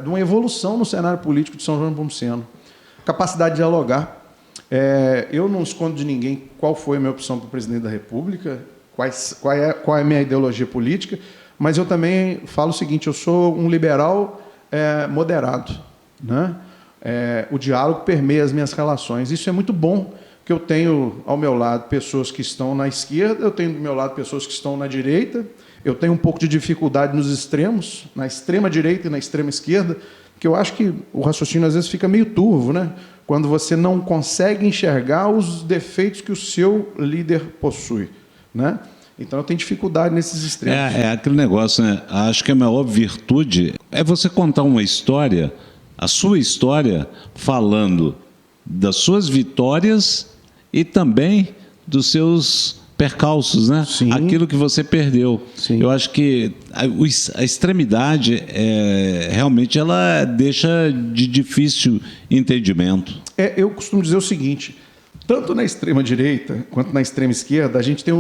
de uma evolução no cenário político de São João Nepomuceno. Capacidade de dialogar. Eu não escondo de ninguém qual foi a minha opção para o presidente da República, qual é a minha ideologia política, mas eu também falo o seguinte, eu sou um liberal moderado. Né? O diálogo permeia as minhas relações. Isso é muito bom, porque eu tenho ao meu lado pessoas que estão na esquerda, eu tenho do meu lado pessoas que estão na direita, eu tenho um pouco de dificuldade nos extremos, na extrema direita e na extrema esquerda, porque eu acho que o raciocínio às vezes fica meio turvo, né? Quando você não consegue enxergar os defeitos que o seu líder possui. Né? Então, eu tenho dificuldade nesses extremos. É aquele negócio, né? Acho que a maior virtude é você contar uma história, a sua história, falando das suas vitórias e também dos seus percalços, né? Sim. Aquilo que você perdeu. Sim. Eu acho que a extremidade realmente ela deixa de difícil entendimento. Eu costumo dizer o seguinte, tanto na extrema-direita quanto na extrema-esquerda, a gente tem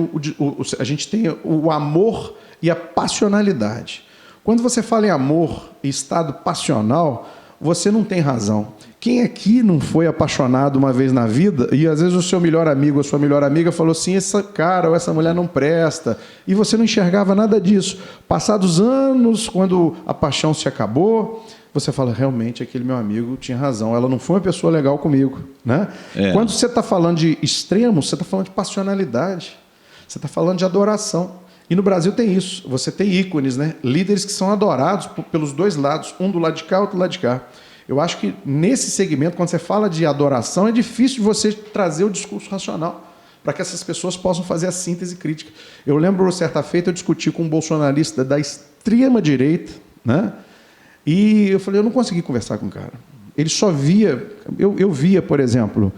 o amor e a passionalidade. Quando você fala em amor e estado passional, você não tem razão. Quem aqui não foi apaixonado uma vez na vida e às vezes o seu melhor amigo ou a sua melhor amiga falou assim, esse cara ou essa mulher não presta, e você não enxergava nada disso. Passados anos, quando a paixão se acabou, você fala, realmente, aquele meu amigo tinha razão, ela não foi uma pessoa legal comigo. Né? Quando você está falando de extremos, você está falando de passionalidade, você está falando de adoração. E no Brasil tem isso, você tem ícones, né? Líderes que são adorados pelos dois lados, um do lado de cá, outro do lado de cá. Eu acho que nesse segmento, quando você fala de adoração, é difícil você trazer o discurso racional para que essas pessoas possam fazer a síntese crítica. Eu lembro, certa feita, eu discuti com um bolsonarista da extrema-direita, né? E eu falei, eu não consegui conversar com o cara. Ele só via... Eu via, por exemplo,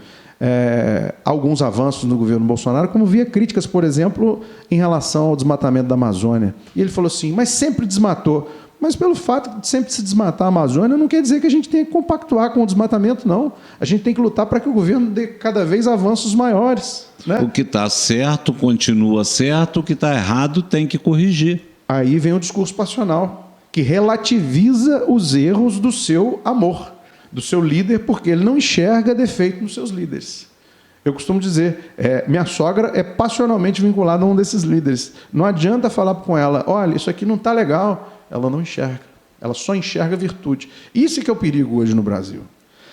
alguns avanços no governo Bolsonaro, como via críticas, por exemplo, em relação ao desmatamento da Amazônia. E ele falou assim, mas sempre desmatou. Mas pelo fato de sempre se desmatar a Amazônia, não quer dizer que a gente tenha que compactuar com o desmatamento, não. A gente tem que lutar para que o governo dê cada vez avanços maiores. Né? O que está certo continua certo, o que está errado tem que corrigir. Aí vem o discurso passional, que relativiza os erros do seu amor, do seu líder, porque ele não enxerga defeito nos seus líderes. Eu costumo dizer, minha sogra é passionalmente vinculada a um desses líderes. Não adianta falar com ela, olha, isso aqui não está legal. Ela não enxerga. Ela só enxerga virtude. Isso é que é o perigo hoje no Brasil.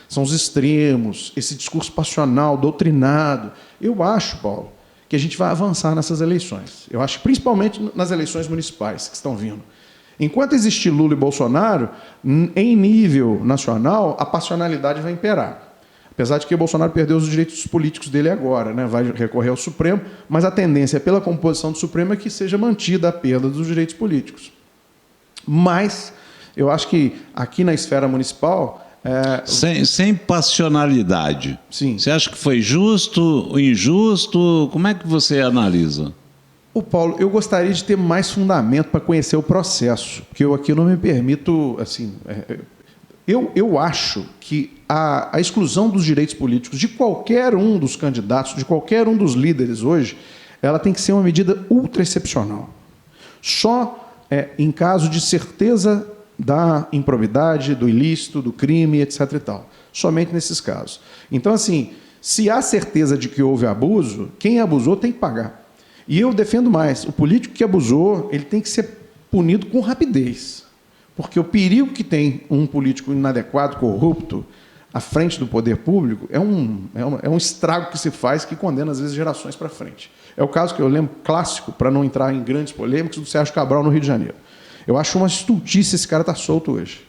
São os extremos, esse discurso passional, doutrinado. Eu acho, Paulo, que a gente vai avançar nessas eleições. Eu acho que principalmente nas eleições municipais que estão vindo. Enquanto existir Lula e Bolsonaro, em nível nacional, a passionalidade vai imperar. Apesar de que o Bolsonaro perdeu os direitos políticos dele agora, né? Vai recorrer ao Supremo, mas a tendência pela composição do Supremo é que seja mantida a perda dos direitos políticos. Mas eu acho que aqui na esfera municipal... Sem passionalidade. Sim. Você acha que foi justo, injusto? Como é que você analisa? Paulo, eu gostaria de ter mais fundamento para conhecer o processo, porque eu aqui não me permito... assim, eu acho que a exclusão dos direitos políticos de qualquer um dos candidatos, de qualquer um dos líderes hoje, ela tem que ser uma medida ultra excepcional. Só em caso de certeza da improbidade, do ilícito, do crime, etc. e tal. Somente nesses casos. Então, assim, se há certeza de que houve abuso, quem abusou tem que pagar. E eu defendo mais, o político que abusou, ele tem que ser punido com rapidez. Porque o perigo que tem um político inadequado, corrupto, à frente do poder público, é um estrago que se faz que condena, às vezes, gerações para frente. É o caso que eu lembro clássico, para não entrar em grandes polêmicas, do Sérgio Cabral no Rio de Janeiro. Eu acho uma estultice esse cara estar solto hoje.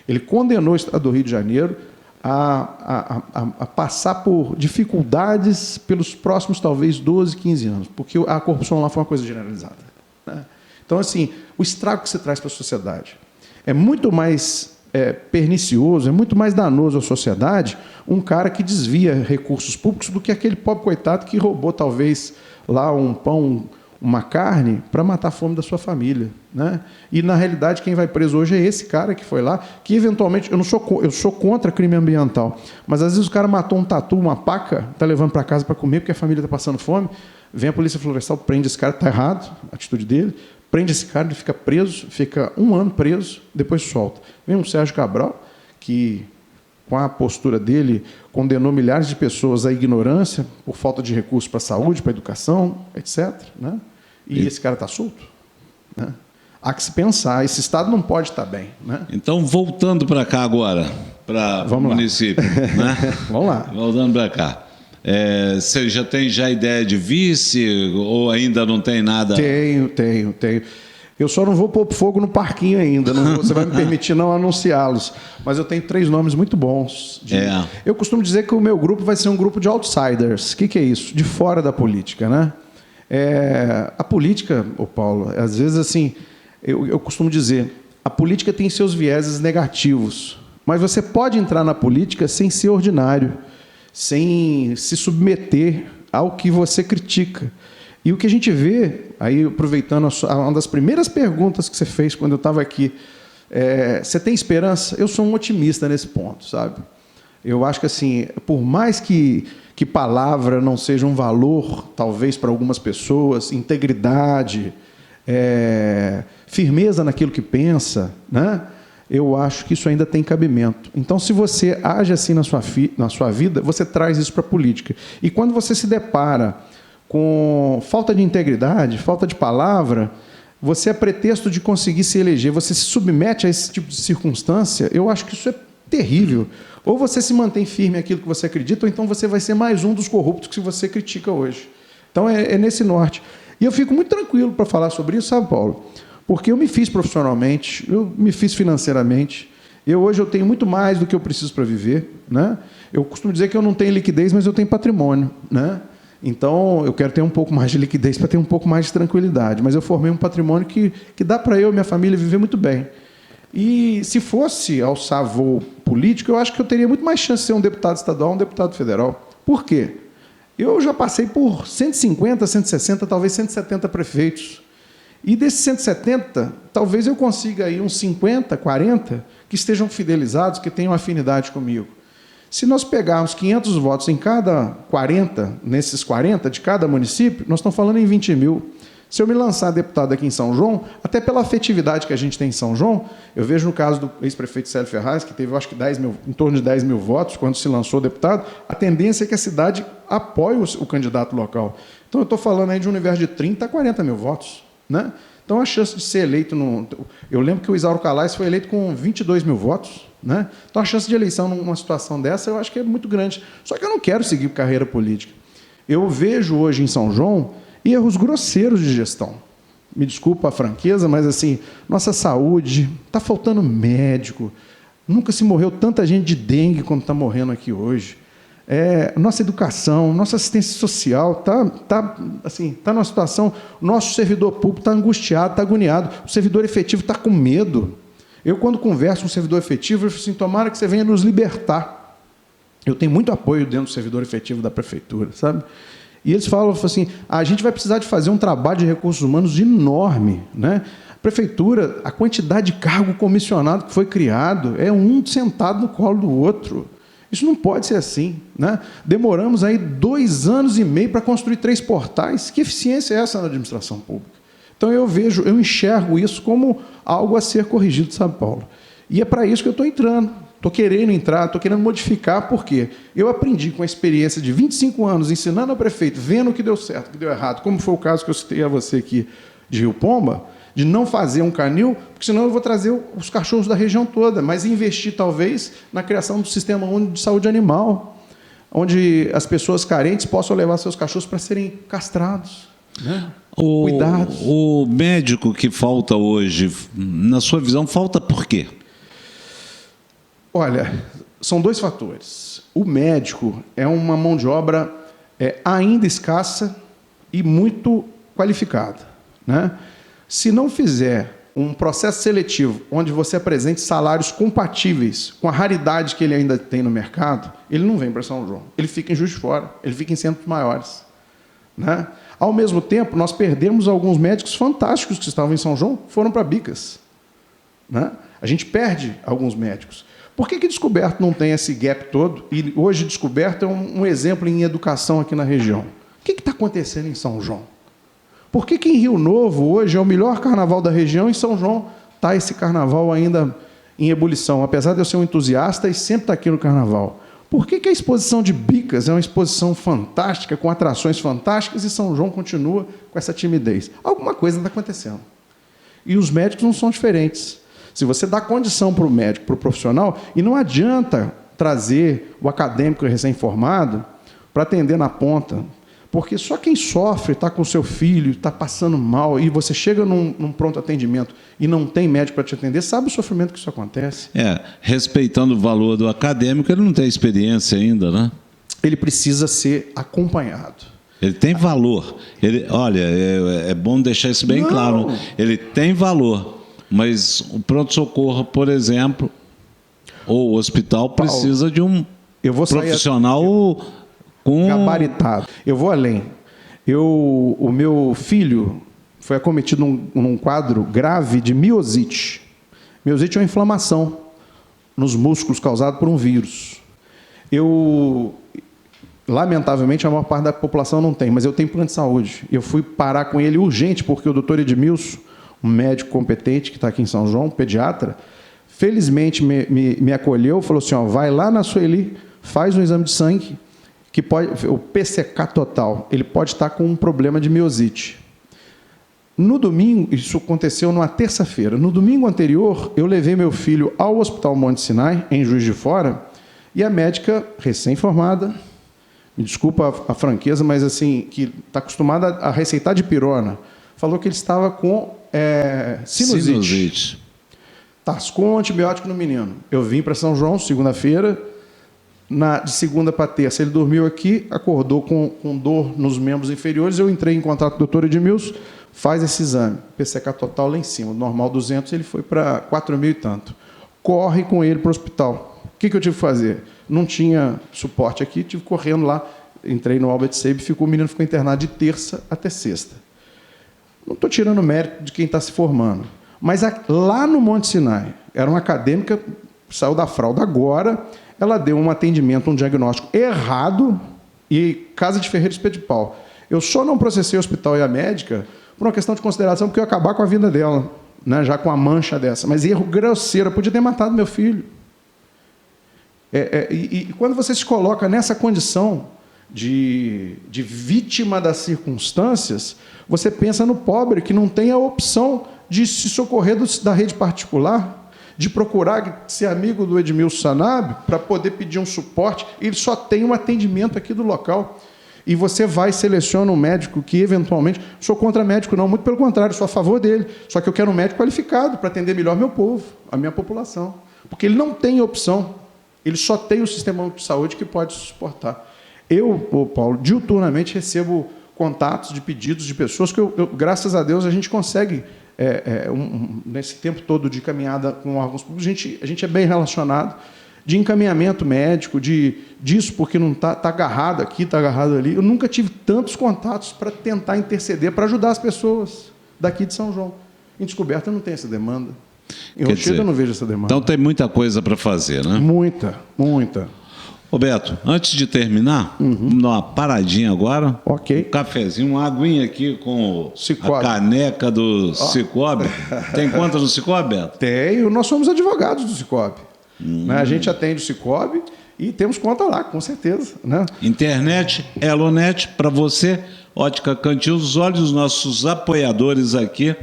Ele condenou o Estado do Rio de Janeiro a passar por dificuldades pelos próximos, talvez, 12, 15 anos, porque a corrupção lá foi uma coisa generalizada, né? Então, assim, o estrago que você traz para a sociedade é muito mais pernicioso, é muito mais danoso à sociedade um cara que desvia recursos públicos do que aquele pobre coitado que roubou, talvez, lá um pão, uma carne, para matar a fome da sua família, né? E, na realidade, quem vai preso hoje é esse cara que foi lá, que, eventualmente, eu sou contra crime ambiental, mas, às vezes, o cara matou um tatu, uma paca, está levando para casa para comer, porque a família está passando fome, vem a Polícia Florestal, prende esse cara, está errado a atitude dele, prende esse cara, ele fica preso, fica 1 ano preso, depois solta. Vem um Sérgio Cabral, que, com a postura dele, condenou milhares de pessoas à ignorância por falta de recursos para a saúde, para a educação, etc., né? E esse cara está solto, né? Há que se pensar, esse Estado não pode estar bem, né? Então, voltando para cá agora, para o município. Né? Vamos lá. Voltando para cá. Você já tem ideia de vice ou ainda não tem nada? Tenho. Eu só não vou pôr fogo no parquinho ainda, você vai me permitir não anunciá-los, mas eu tenho 3 nomes muito bons. Eu costumo dizer que o meu grupo vai ser um grupo de outsiders. O que é isso? De fora da política, né? A política, Paulo, às vezes, assim, eu costumo dizer, a política tem seus vieses negativos, mas você pode entrar na política sem ser ordinário, sem se submeter ao que você critica. E o que a gente vê, aí aproveitando uma das primeiras perguntas que você fez quando eu estava aqui, você tem esperança? Eu sou um otimista nesse ponto, sabe? Eu acho que, assim, por mais que palavra não seja um valor, talvez, para algumas pessoas, integridade, firmeza naquilo que pensa, né? Eu acho que isso ainda tem cabimento. Então, se você age assim na sua vida, você traz isso para a política. E quando você se depara com falta de integridade, falta de palavra, você, a pretexto de conseguir se eleger, você se submete a esse tipo de circunstância, eu acho que isso é terrível. Ou você se mantém firme naquilo que você acredita, ou então você vai ser mais um dos corruptos que você critica hoje. Então, é nesse norte. E eu fico muito tranquilo para falar sobre isso, sabe, Paulo? Porque eu me fiz profissionalmente, eu me fiz financeiramente. Hoje eu tenho muito mais do que eu preciso para viver, né? Eu costumo dizer que eu não tenho liquidez, mas eu tenho patrimônio, né? Então, eu quero ter um pouco mais de liquidez para ter um pouco mais de tranquilidade. Mas eu formei um patrimônio que dá para eu e minha família viver muito bem. E se fosse alçar voo político, eu acho que eu teria muito mais chance de ser um deputado estadual ou um deputado federal. Por quê? Eu já passei por 150, 160, talvez 170 prefeitos. E desses 170, talvez eu consiga aí uns 50, 40 que estejam fidelizados, que tenham afinidade comigo. Se nós pegarmos 500 votos em cada 40, nesses 40 de cada município, nós estamos falando em 20 mil. Se eu me lançar deputado aqui em São João, até pela afetividade que a gente tem em São João, eu vejo no caso do ex-prefeito Célio Ferraz, que teve, eu acho que em torno de 10 mil votos, quando se lançou deputado, a tendência é que a cidade apoie o candidato local. Então, eu estou falando aí de um universo de 30 a 40 mil votos, né? Então, a chance de ser eleito... Eu lembro que o Isauro Calais foi eleito com 22 mil votos, né? Então, a chance de eleição numa situação dessa, eu acho que é muito grande. Só que eu não quero seguir carreira política. Eu vejo hoje em São João erros grosseiros de gestão. Me desculpa a franqueza, mas, assim, nossa saúde, está faltando médico, nunca se morreu tanta gente de dengue como está morrendo aqui hoje. Nossa educação, nossa assistência social está numa situação... O nosso servidor público está angustiado, está agoniado, o servidor efetivo está com medo. Eu, quando converso com o servidor efetivo, eu falo assim, tomara que você venha nos libertar. Eu tenho muito apoio dentro do servidor efetivo da prefeitura, sabe? E eles falam assim, a gente vai precisar de fazer um trabalho de recursos humanos enorme, né? A prefeitura, a quantidade de cargo comissionado que foi criado, é um sentado no colo do outro. Isso não pode ser assim, né? Demoramos aí 2 anos e meio para construir 3 portais. Que eficiência é essa na administração pública? Então, eu enxergo isso como algo a ser corrigido, sabe, Paulo? E é para isso que eu estou entrando. Estou querendo entrar, estou querendo modificar, porque eu aprendi com a experiência de 25 anos, ensinando ao prefeito, vendo o que deu certo, o que deu errado, como foi o caso que eu citei a você aqui de Rio Pomba, de não fazer um canil, porque senão eu vou trazer os cachorros da região toda, mas investir, talvez, na criação do Sistema Único de Saúde Animal, onde as pessoas carentes possam levar seus cachorros para serem castrados, né? Cuidados. O médico que falta hoje, na sua visão, falta por quê? Olha, são dois fatores. O médico é uma mão de obra ainda escassa e muito qualificada, né? Se não fizer um processo seletivo onde você apresente salários compatíveis com a raridade que ele ainda tem no mercado, ele não vem para São João. Ele fica em Juiz de Fora, ele fica em centros maiores, né? Ao mesmo tempo, nós perdemos alguns médicos fantásticos que estavam em São João, foram para Bicas, né? A gente perde alguns médicos. Por que Descoberto não tem esse gap todo? E hoje Descoberto é um exemplo em educação aqui na região. O que está acontecendo em São João? Por que em Rio Novo hoje é o melhor carnaval da região e em São João está esse carnaval ainda em ebulição? Apesar de eu ser um entusiasta e sempre estar aqui no carnaval. Por que a exposição de Bicas é uma exposição fantástica, com atrações fantásticas, e São João continua com essa timidez? Alguma coisa está acontecendo. E os médicos não são diferentes. Se você dá condição para o médico, para o profissional, e não adianta trazer o acadêmico recém-formado para atender na ponta, porque só quem sofre, está com o seu filho, está passando mal, e você chega num pronto atendimento e não tem médico para te atender, sabe o sofrimento que isso acontece? Respeitando o valor do acadêmico, ele não tem experiência ainda, né? Ele precisa ser acompanhado. Ele tem valor. Olha, é bom deixar isso bem claro. Ele tem valor. Mas o pronto-socorro, por exemplo, ou o hospital, precisa de um profissional com... gabaritado. Eu vou além. O meu filho foi acometido num quadro grave de miosite. Miosite é uma inflamação nos músculos causada por um vírus. Lamentavelmente, a maior parte da população não tem, mas eu tenho plano de saúde. Eu fui parar com ele urgente, porque o doutor Edmilson, um médico competente que está aqui em São João, pediatra, felizmente me acolheu, falou assim, vai lá na Sueli, faz um exame de sangue, que pode, o PCK total, ele pode estar com um problema de miosite. No domingo, isso aconteceu numa terça-feira, no domingo anterior, eu levei meu filho ao Hospital Monte Sinai, em Juiz de Fora, e a médica, recém-formada, me desculpa a franqueza, mas assim, que está acostumada a receitar dipirona, falou que ele estava com sinusite. Tascou um antibiótico no menino. Eu vim para São João, segunda-feira, de segunda para terça. Ele dormiu aqui, acordou com dor nos membros inferiores. Eu entrei em contato com o doutor Edmilson, faz esse exame. PCK total lá em cima, normal 200, ele foi para 4.000 e tanto. Corre com ele para o hospital. O que eu tive que fazer? Não tinha suporte aqui, tive correndo lá, entrei no Albert Seib, o menino ficou internado de terça até sexta. Não estou tirando o mérito de quem está se formando, mas lá no Monte Sinai, era uma acadêmica, saiu da fralda agora, ela deu um atendimento, um diagnóstico errado, e Casa de Ferreira Espeto de Pau. Eu só não processei o hospital e a médica por uma questão de consideração, porque eu ia acabar com a vida dela, né, já com a mancha dessa. Mas erro grosseiro, eu podia ter matado meu filho. E quando você se coloca nessa condição de vítima das circunstâncias, você pensa no pobre que não tem a opção de se socorrer da rede particular, de procurar ser amigo do Edmilson Sanabio para poder pedir um suporte. Ele só tem um atendimento aqui do local. E você vai e seleciona um médico que, eventualmente... Sou contra médico, não, muito pelo contrário, sou a favor dele. Só que eu quero um médico qualificado para atender melhor meu povo, a minha população. Porque ele não tem opção. Ele só tem o sistema de saúde que pode suportar. Eu, Paulo, diuturnamente recebo contatos de pedidos de pessoas que, graças a Deus, a gente consegue, nesse tempo todo de caminhada com órgãos públicos, a gente é bem relacionado, de encaminhamento médico, disso, porque não está agarrado aqui, está agarrado ali. Eu nunca tive tantos contatos para tentar interceder, para ajudar as pessoas daqui de São João. Em Descoberta não tem essa demanda. Em Rochedo eu não vejo essa demanda. Então tem muita coisa para fazer, né? Muita, muita. Roberto, antes de terminar, vamos dar uma paradinha agora. Ok. Um cafezinho, uma aguinha aqui com Cicobi. a caneca do Cicobi. Tem conta no Cicobi, Beto? Tenho, nós somos advogados do Cicobi. Né? A gente atende o Cicobi e temos conta lá, com certeza. Né? Internet, Elonet, para você, Ótica Cantil dos Olhos, os nossos apoiadores aqui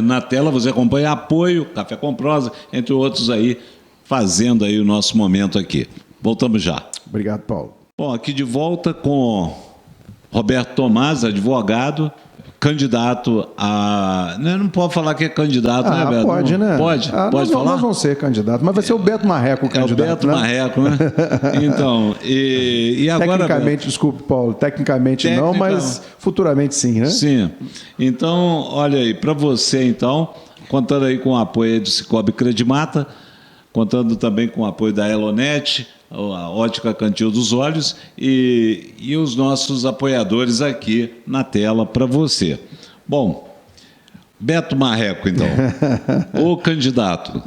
na tela, você acompanha Apoio, Café com Prosa, entre outros aí, fazendo aí o nosso momento aqui. Voltamos já. Obrigado, Paulo. Bom, aqui de volta com Roberto Tomás, advogado, candidato a... Não pode falar que é candidato, né, Beto? Pode, né? Pode falar? Nós vamos ser candidato, mas vai ser o Beto Marreco o candidato. É o Beto, né? Marreco, né? Então, e agora... Tecnicamente, desculpe, Paulo, tecnicamente não, mas futuramente sim, né? Sim. Então, olha aí, para você, então, contando aí com o apoio do Cicobi Credimata, contando também com o apoio da Elonet, a Ótica Cantil dos Olhos e os nossos apoiadores aqui na tela para você. Bom, Beto Marreco, então, o candidato.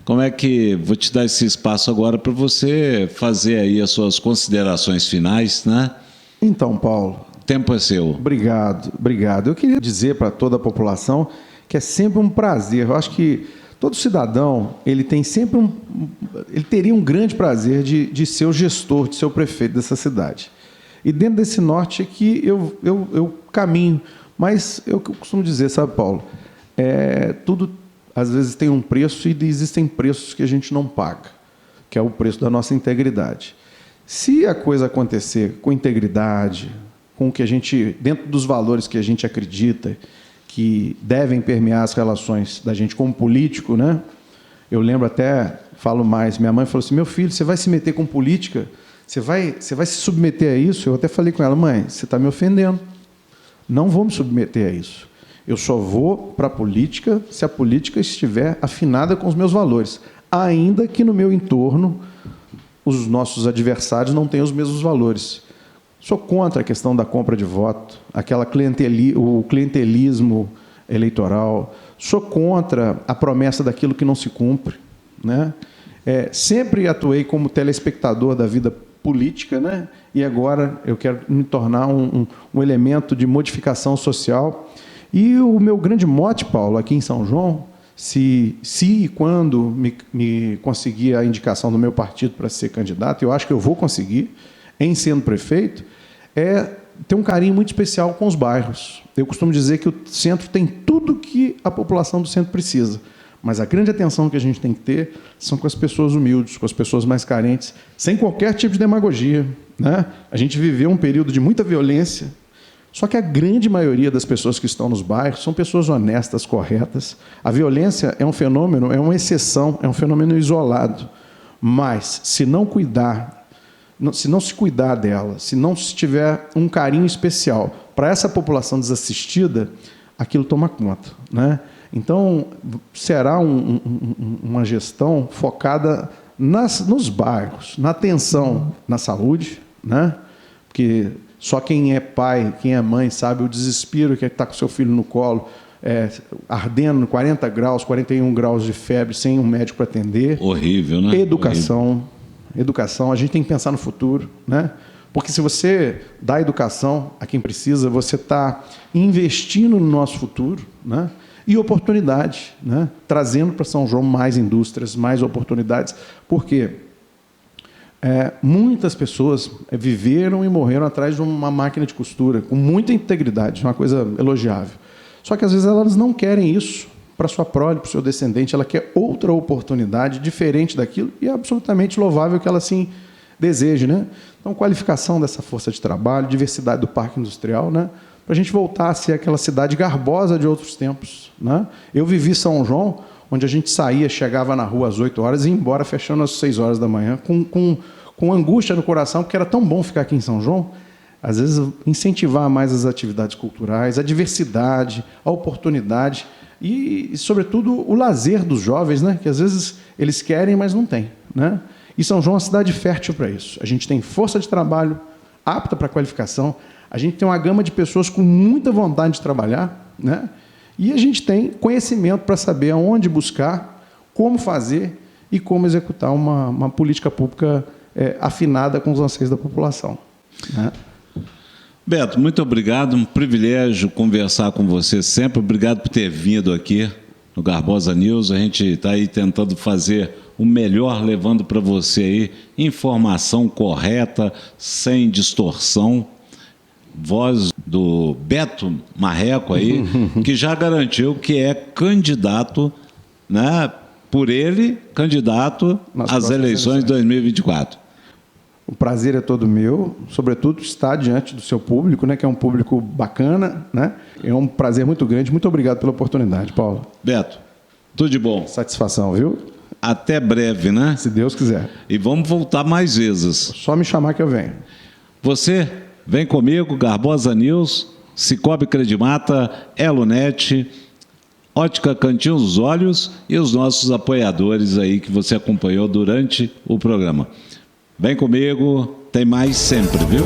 Como é que... Vou te dar esse espaço agora para você fazer aí as suas considerações finais, né? Então, Paulo... O tempo é seu. Obrigado. Eu queria dizer para toda a população que é sempre um prazer. Eu acho que todo cidadão, ele tem sempre ele teria um grande prazer de ser o gestor, de ser o prefeito dessa cidade. E dentro desse norte aqui eu caminho. Mas eu costumo dizer, sabe, Paulo, tudo às vezes tem um preço e existem preços que a gente não paga, que é o preço da nossa integridade. Se a coisa acontecer com integridade, com o que a gente, dentro dos valores que a gente acredita, que devem permear as relações da gente como político, né? Eu lembro até, falo mais, minha mãe falou assim, meu filho, você vai se meter com política? Você vai se submeter a isso? Eu até falei com ela, mãe, você está me ofendendo. Não vou me submeter a isso. Eu só vou para a política se a política estiver afinada com os meus valores, ainda que no meu entorno os nossos adversários não tenham os mesmos valores. Sou contra a questão da compra de voto, o clientelismo eleitoral. Sou contra a promessa daquilo que não se cumpre, né? Sempre atuei como telespectador da vida política, né? E agora eu quero me tornar um elemento de modificação social. E o meu grande mote, Paulo, aqui em São João, se e quando me conseguir a indicação do meu partido para ser candidato, eu acho que eu vou conseguir, em sendo prefeito, ter um carinho muito especial com os bairros. Eu costumo dizer que o centro tem tudo que a população do centro precisa, mas a grande atenção que a gente tem que ter são com as pessoas humildes, com as pessoas mais carentes, sem qualquer tipo de demagogia, né? A gente viveu um período de muita violência, só que a grande maioria das pessoas que estão nos bairros são pessoas honestas, corretas. A violência é um fenômeno, é uma exceção, é um fenômeno isolado, mas se não se cuidar dela, se não se tiver um carinho especial para essa população desassistida, aquilo toma conta, né? Então, será uma gestão focada nos bairros, na atenção na saúde, né? Porque só quem é pai, quem é mãe, sabe o desespero que é estar com seu filho no colo, ardendo 40 graus, 41 graus de febre, sem um médico para atender. Horrível, né? Educação, a gente tem que pensar no futuro, né? Porque se você dá educação a quem precisa, você está investindo no nosso futuro, né? E oportunidade, né? Trazendo para São João mais indústrias, mais oportunidades. Por quê? Muitas pessoas viveram e morreram atrás de uma máquina de costura, com muita integridade, uma coisa elogiável. Só que, às vezes, elas não querem isso para sua prole, para o seu descendente. Ela quer outra oportunidade, diferente daquilo, e é absolutamente louvável que ela, assim, deseje, né? Então, qualificação dessa força de trabalho, diversidade do parque industrial, né? Para a gente voltar a ser aquela cidade garbosa de outros tempos, né? Eu vivi São João, onde a gente saía, chegava na rua às 8 horas e ia embora fechando às 6 horas da manhã, com angústia no coração, porque era tão bom ficar aqui em São João. Às vezes, incentivar mais as atividades culturais, a diversidade, a oportunidade e, sobretudo, o lazer dos jovens, né? Que às vezes eles querem, mas não têm, né? E São João é uma cidade fértil para isso. A gente tem força de trabalho apta para a qualificação, a gente tem uma gama de pessoas com muita vontade de trabalhar, né? E a gente tem conhecimento para saber aonde buscar, como fazer e como executar uma política pública afinada com os anseios da população, né? Beto, muito obrigado, um privilégio conversar com você sempre. Obrigado por ter vindo aqui no Garbosa News. A gente está aí tentando fazer o melhor, levando para você aí informação correta, sem distorção. Voz do Beto Marreco aí, que já garantiu que é candidato, né, por ele, candidato às eleições de 2024. O prazer é todo meu, sobretudo estar diante do seu público, né, que é um público bacana, né? É um prazer muito grande. Muito obrigado pela oportunidade, Paulo. Beto, tudo de bom. Satisfação, viu? Até breve, né? Se Deus quiser. E vamos voltar mais vezes. Só me chamar que eu venho. Você vem comigo, Garbosa News, Cicobi Credimata, Elonet, Ótica Cantinho dos Olhos e os nossos apoiadores aí que você acompanhou durante o programa. Vem comigo, tem mais sempre, viu?